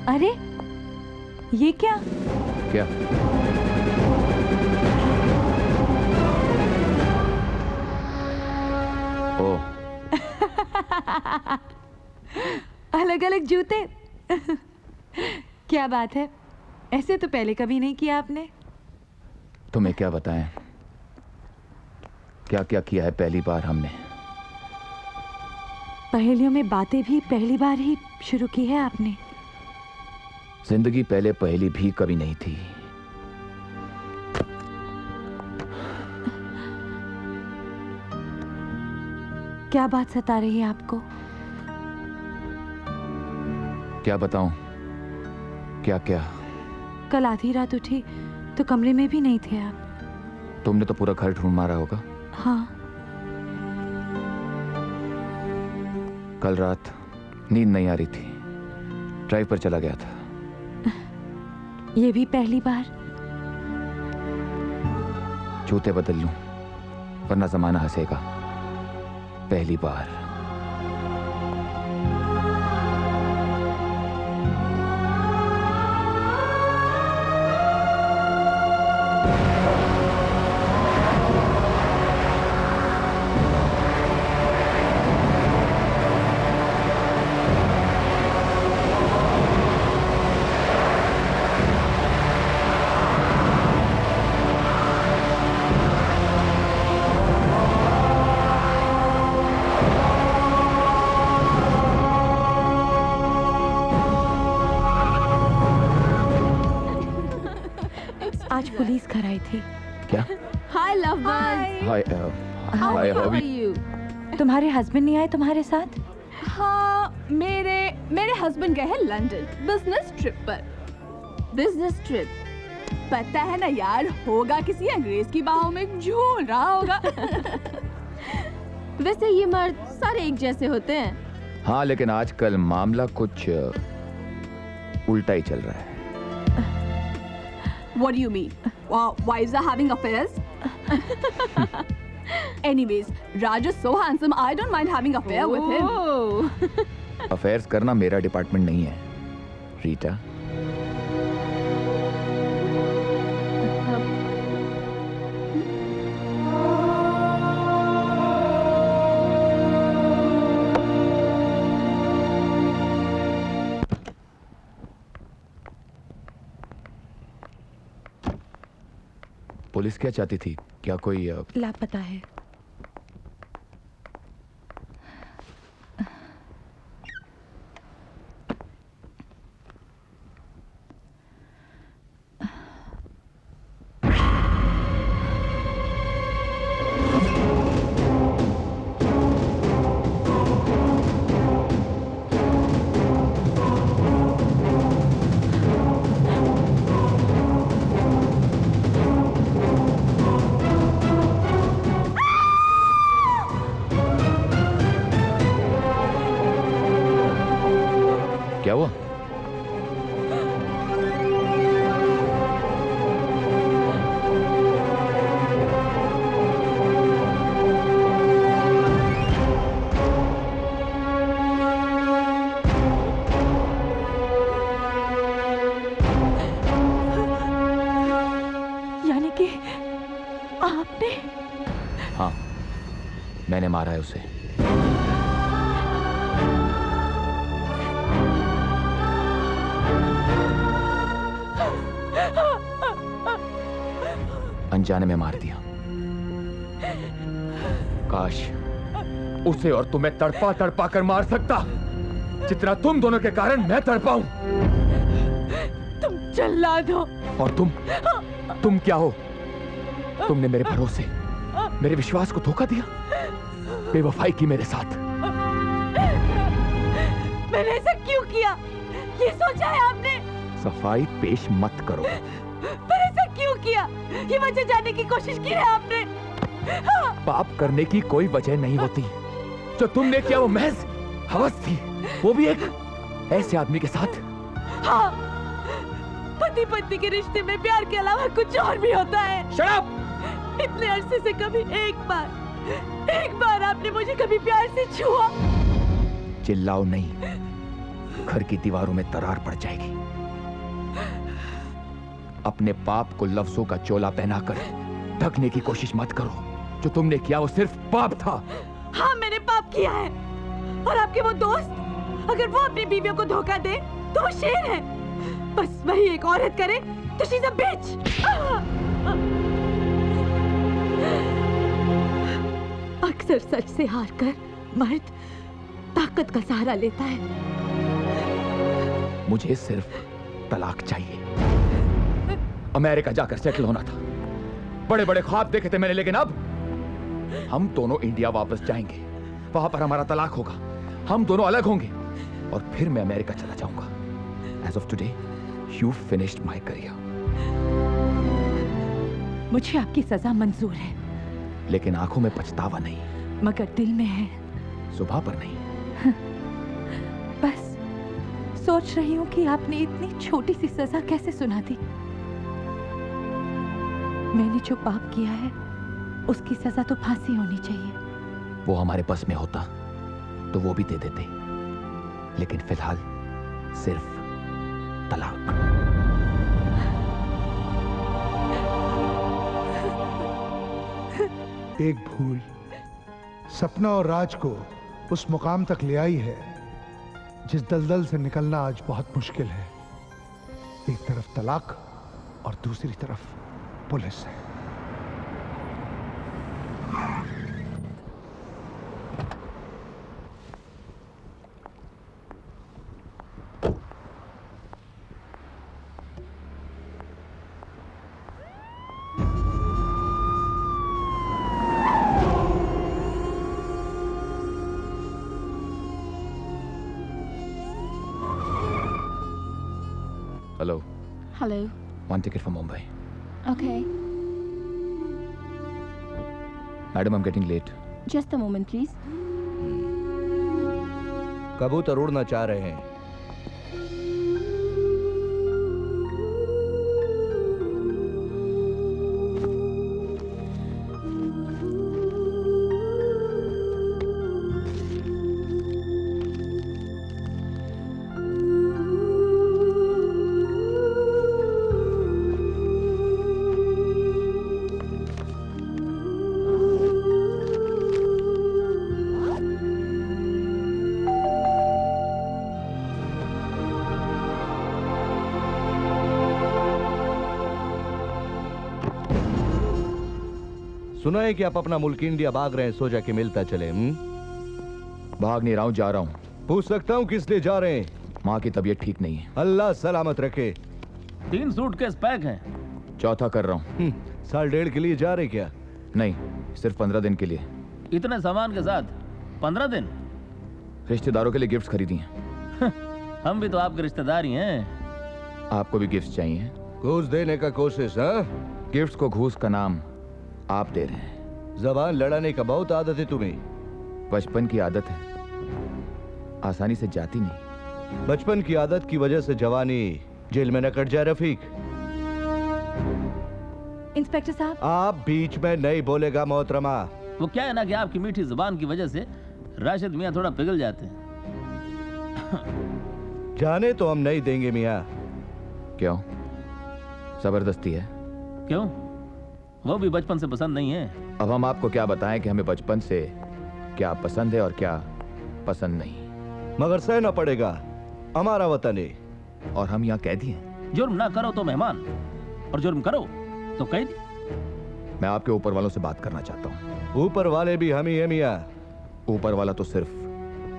अरे ये क्या? क्या? ओ, अलग अलग जूते। क्या बात है, ऐसे तो पहले कभी नहीं किया आपने। तुम्हें क्या बताएं, क्या क्या किया है पहली बार हमने। पहेलियों में बातें भी पहली बार ही शुरू की है आपने। जिंदगी पहले पहली भी कभी नहीं थी। क्या बात सता रही है आपको? क्या बताऊं, क्या क्या। कल आधी रात उठी तो कमरे में भी नहीं थे आप। तुमने तो पूरा घर ढूंढ मारा होगा। हाँ। कल रात नींद नहीं आ रही थी, ड्राइव पर चला गया था। ये भी पहली बार? जूते बदल लूं वरना जमाना हंसेगा। पहली बार। आज पुलिस घर आई थी। क्या? Hi love hi hi how hi are you? तुम्हारे हस्बैंड नहीं आए तुम्हारे साथ? हाँ, मेरे हस्बैंड गए हैं लंदन बिजनेस ट्रिप पर। बिजनेस ट्रिप पता है ना यार, होगा किसी अंग्रेज की बाहों में झूल रहा होगा। वैसे ये मर्द सारे एक जैसे होते हैं। हाँ, लेकिन आजकल मामला कुछ उल्टा ही चल रहा है। What do you mean? Why is he having affairs? Anyways, Raj is so handsome. I don't mind having affair with him. Affairs करना मेरा डिपार्टमेंट नहीं है, रीटा। पुलिस क्या चाहती थी? क्या कोई लापता है। क्या हुआ? यानी कि आपने? हाँ, मैंने मारा है उसे। अनजाने में मार दिया। काश उसे और तुम्हें तड़पा तड़पा कर मार सकता जितना तुम दोनों के कारण मैं तड़पाऊं। तुम जल्लाद हो। और तुम क्या हो? तुमने मेरे भरोसे, मेरे विश्वास को धोखा दिया, बेवफाई की मेरे साथ। मैंने ऐसा क्यों किया? ये सोचा है आपने? सफाई पेश मत करो। पर ऐसा क्यों किया? ये वजह जानने की कोशिश की है आपने? पाप करने की कोई वजह नहीं होती। जो तुमने किया वो महज हवस थी, वो भी एक ऐसे आदमी के साथ। हाँ, पति पत्नी के रिश्ते में प्यार के अलावा कुछ और भी होता है। Shut up! इतने अरसे से कभी एक बार आपने मुझे कभी प्यार से छुआ? चिल्लाओ नहीं, घर की दीवारों में दरार पड़ जाएगी। अपने पाप को लफ्जों का चोला पहनाकर ढकने की कोशिश मत करो। जो तुमने किया वो सिर्फ पाप था। हाँ, मैंने पाप किया है। और आपके वो दोस्त, अगर वो अपनी बीवियों को धोखा दे तो वो शेर है। बस वही एक औरत करे तो शी इज अ बिच। अक्सर सच से हारकर मर्द ताकत का सहारा लेता है। मुझे सिर्फ तलाक चाहिए। अमेरिका जाकर सेटल होना था। बड़े बड़े ख्वाब देखे थे मैंने, लेकिन अब हम दोनों इंडिया वापस जाएंगे। वहां पर हमारा तलाक होगा, हम दोनों अलग होंगे और फिर मैं अमेरिका चला जाऊंगा। As of today you finished my career. मुझे आपकी सजा मंजूर है, लेकिन आंखों में पछतावा नहीं, मगर दिल में है। सुबह पर नहीं। बस सोच रही हूँ कि आपने इतनी छोटी सी सजा कैसे सुना दी। मैंने जो पाप किया है उसकी सजा तो फांसी होनी चाहिए। वो हमारे बस में होता तो वो भी दे देते, लेकिन फिलहाल सिर्फ तलाक। एक भूल सपना और राज को उस मुकाम तक ले आई है जिस दलदल से निकलना आज बहुत मुश्किल है। एक तरफ तलाक और दूसरी तरफ पुलिस है। Hello. Hello. One ticket for Mumbai. Okay. Madam, I'm getting late. Just a moment, please. कबूतर उड़ना चाह रहे हैं। सुना है कि आप अपना मुल्क इंडिया भाग रहे हैं, सो जाके मिलता चले। भाग नहीं रहा हूं, जा रहा हूं। पूछ सकता हूं किस लिए जा रहे हैं? माँ की तबीयत ठीक नहीं है। अल्लाह सलामत रखे। 3 सूटकेस पैक हैं। चौथा कर रहा हूं। साल डेढ़ के लिए जा रहे क्या? नहीं, सिर्फ 15 दिन के लिए। इतने सामान के साथ 15 दिन? रिश्तेदारों के लिए गिफ्ट्स खरीदी हैं। हम भी तो आपके रिश्तेदार ही हैं। आपको भी गिफ्ट्स चाहिए? घूस देने का कोशिश? हाँ, गिफ्ट्स को घूस का नाम आप दे रहे हैं। जबान लड़ाने का बहुत आदत है तुम्हें। बचपन की आदत है, आसानी से जाती नहीं। बचपन की आदत की वजह से जवानी जेल में न कट जाए रफीक। इंस्पेक्टर साहब, आप बीच में नहीं बोलेगा मोहतरमा। वो क्या है ना कि आपकी मीठी जुबान की वजह से राशिद मियाँ थोड़ा पिघल जाते हैं। जाने तो हम नहीं देंगे मियाँ। क्यों? जबरदस्ती है? क्यों? वो भी बचपन से पसंद नहीं है। अब हम आपको क्या बताएं कि हमें बचपन से क्या पसंद है और क्या पसंद नहीं। मगर सहना पड़ेगा, हमारा वतन है। और हम यहाँ कैदी हैं। जुर्म ना करो तो मेहमान, और जुर्म करो तो कैदी। मैं आपके ऊपर वालों से बात करना चाहता हूँ। ऊपर वाले भी हम ही है मियाँ। ऊपर वाला तो सिर्फ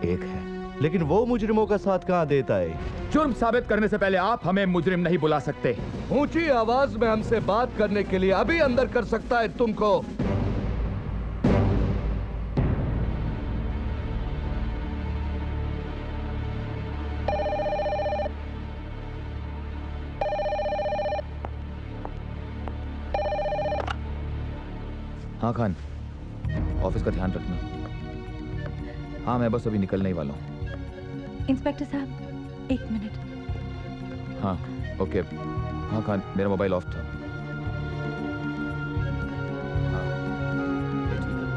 एक है, लेकिन वो मुजरिमों का साथ कहाँ देता है? जुर्म साबित करने से पहले आप हमें मुजरिम नहीं बुला सकते। ऊंची आवाज में हमसे बात करने के लिए अभी अंदर कर सकता है तुमको। हाँ खान, ऑफिस का ध्यान रखना। हाँ, मैं बस अभी निकलने ही वाला हूँ। इंस्पेक्टर साहब, 1 मिनट। हाँ, ओके। हाँ खान, मेरा मोबाइल ऑफ था। हाँ, ये ठीक है।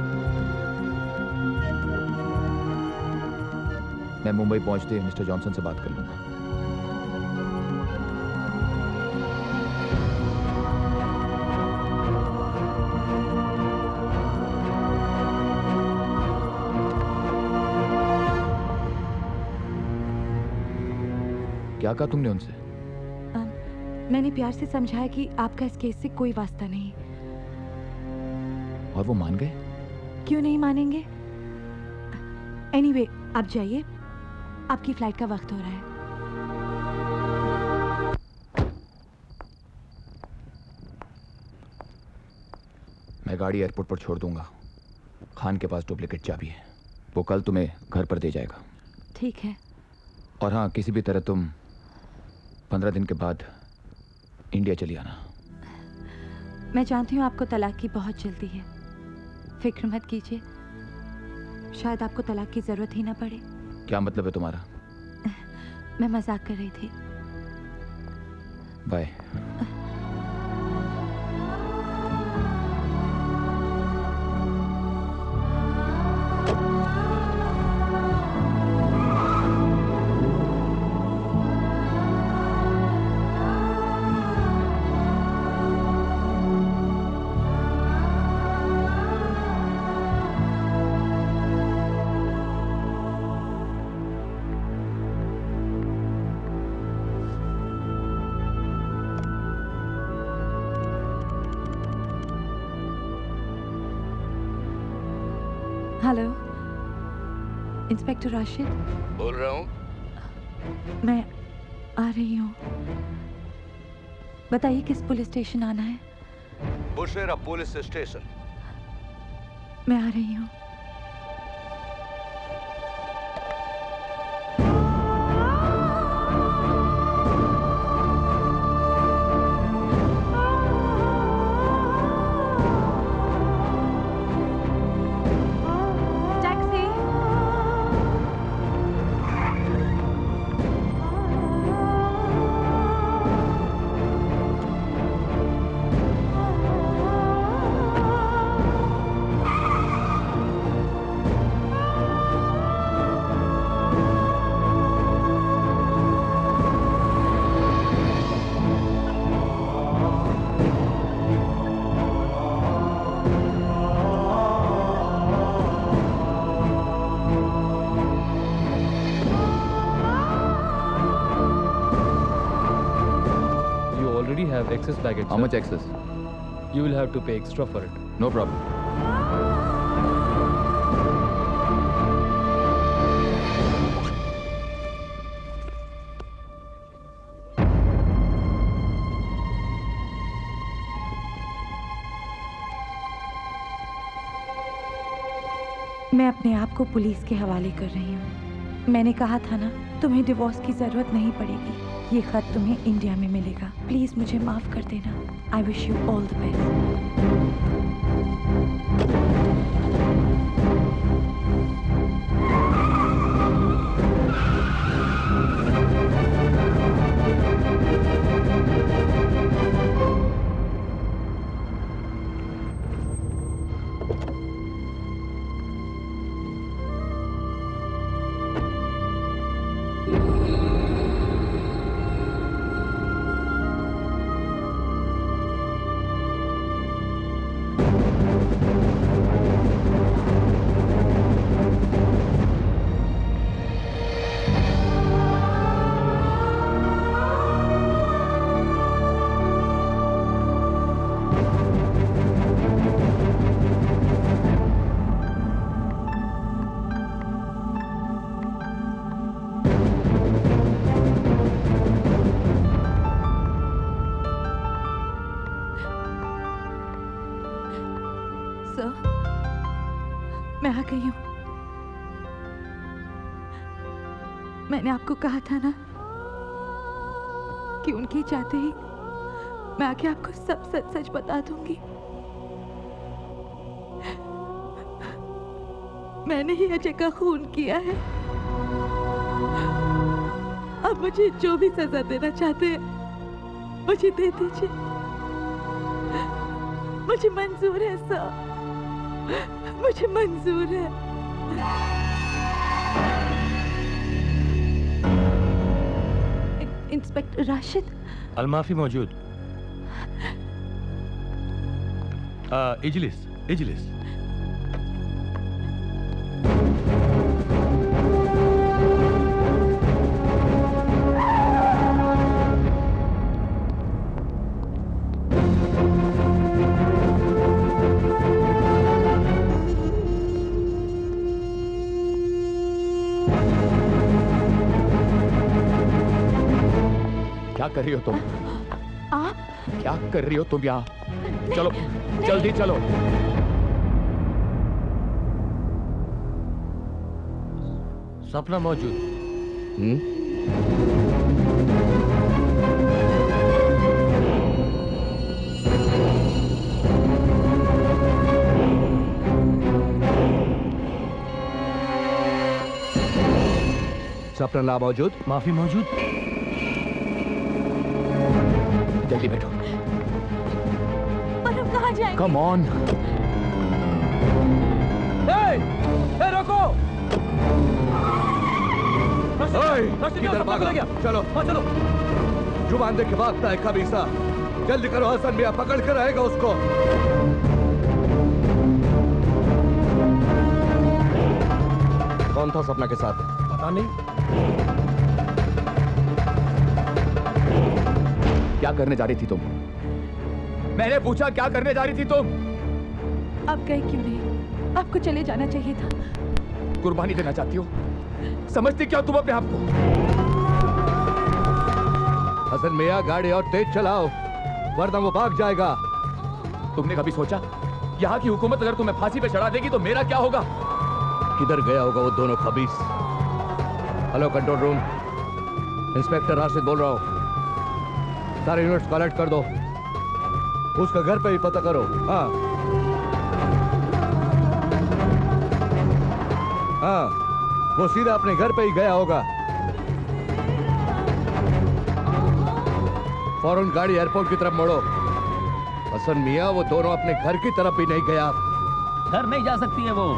मैं मुंबई पहुंचते ही मिस्टर जॉनसन से बात कर लूंगा। क्या कहा तुमने उनसे? मैंने प्यार से समझाया कि आपका इस केस से कोई वास्ता नहीं। और वो मान गए? क्यों नहीं मानेंगे? एनीवे, आप जाइए, आपकी फ्लाइट का वक्त हो रहा है। मैं गाड़ी एयरपोर्ट पर छोड़ दूंगा। खान के पास डुप्लीकेट चाबी है, वो कल तुम्हें घर पर दे जाएगा। ठीक है। और हाँ, किसी भी तरह तुम 15 दिन के बाद इंडिया चली आना। मैं जानती हूँ आपको तलाक की बहुत जल्दी है, फिक्र मत कीजिए, शायद आपको तलाक की जरूरत ही ना पड़े। क्या मतलब है तुम्हारा? मैं मजाक कर रही थी। बाय। हेलो, इंस्पेक्टर राशिद बोल रहा हूँ। मैं आ रही हूँ। बताइए किस पुलिस स्टेशन आना है? बुशेरा पुलिस स्टेशन। मैं आ रही हूँ। Have excess baggage. How much excess? You will have to pay extra for it. No problem. मैं अपने आप को पुलिस के हवाले कर रही हूँ। मैंने कहा था ना, तुम्हें डिवोर्स की जरूरत नहीं पड़ेगी। ये खत तुम्हें इंडिया में मिलेगा। प्लीज मुझे माफ कर देना। I wish you all the best. मैं आ गई हूँ। मैंने आपको कहा था ना कि उनके चाहते ही मैं आके आपको सब सच सच बता दूंगी। मैंने ही अजय का खून किया है। अब मुझे जो भी सजा देना चाहते हैं मुझे दे दीजिए। मुझे मंजूर है सर, मुझे मंजूर है। इंस्पेक्टर राशिद। अलमाफी मौजूद। इजलिस इजलिस। क्या कर रही हो तुम? आप क्या कर रही हो तुम यहाँ? चलो जल्दी चलो। सपना मौजूद। सपना ला मौजूद। माफी मौजूद। जल्दी बैठो। पर हम कहाँ जाएंगे? Come on. रोको। किधर भागा? चलो चलो। जुबान दे के भागता है खबीसा। जल्दी करो, हसन मियां पकड़ कर आएगा उसको। कौन था सपना के साथ? पता नहीं। क्या करने जा रही थी तुम? मैंने पूछा क्या करने जा रही थी तुम? आप गए क्यों नहीं? आपको चले जाना चाहिए था। कुर्बानी देना चाहती हो? समझती क्या तुम अपने आप को? हसन मियां गाड़ी और तेज चलाओ वरना वो भाग जाएगा। तुमने कभी सोचा यहाँ की हुकूमत अगर तुम्हें फांसी पे चढ़ा देगी तो मेरा क्या होगा? किधर गया होगा वो दोनों खबीस? Hello control room, inspector Rashid बोल रहा हूँ। सारे यूनिट्स कलेक्ट कर दो। उसका घर पे ही पता करो। हाँ हाँ, वो सीधा अपने घर पे ही गया होगा। फौरन गाड़ी एयरपोर्ट की तरफ मोड़ो। हसन मियां वो दोनों अपने घर की तरफ भी नहीं गया। घर नहीं जा सकती है वो।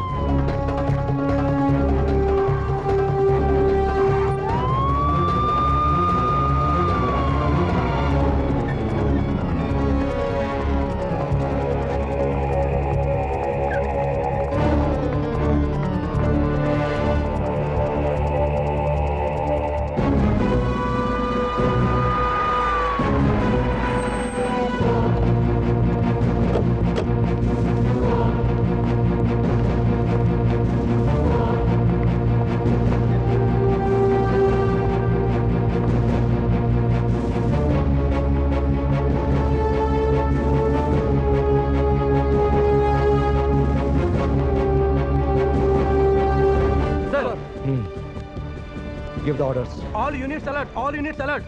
All units alert.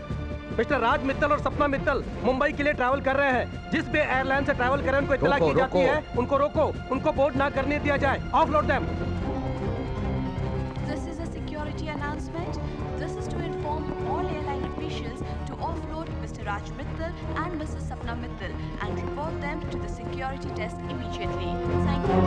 मिस्टर राज मित्तल और सपना मित्तल मुंबई के लिए ट्रैवल कर रहे हैं। जिस भी एयरलाइन से ट्रैवल करें उनको इत्तला की जाती है, उनको रोको, उनको बोर्ड ना करने दिया जाए। Offload them. This is a security announcement. This is to inform all airline officials to offload Mr. Raj Mittal and Mrs. Sapna Mittal and report them to the security desk immediately. Thank you.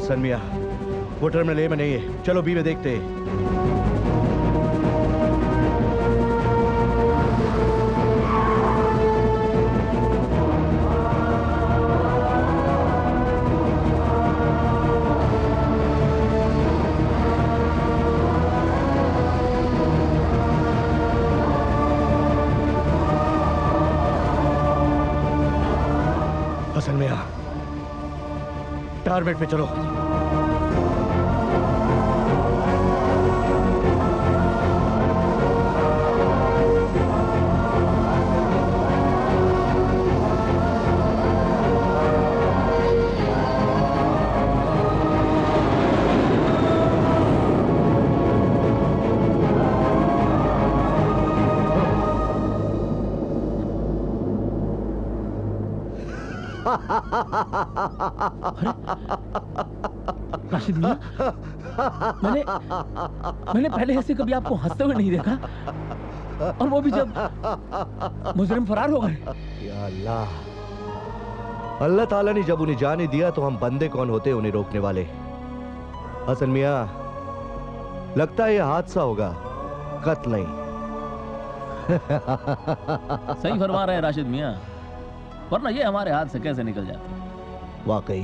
सनमिया, वो terminal ए में नहीं है, चलो B में देखते हैं। सनमिया, target पे चलो। राशिद मियां, मैंने पहले ऐसे कभी आपको हंसते हुए नहीं देखा, और वो भी जब मुजरिम फरार हो गए। या अल्लाह, अल्लाह ताला ने जब उन्हें जाने दिया तो हम बंदे कौन होते उन्हें रोकने वाले। हसन मियां, लगता है यह हादसा होगा, कत्ल नहीं। सही फरमा रहे हैं राशिद मियां, वरना ये हमारे हाथ से कैसे निकल जाते। वाकई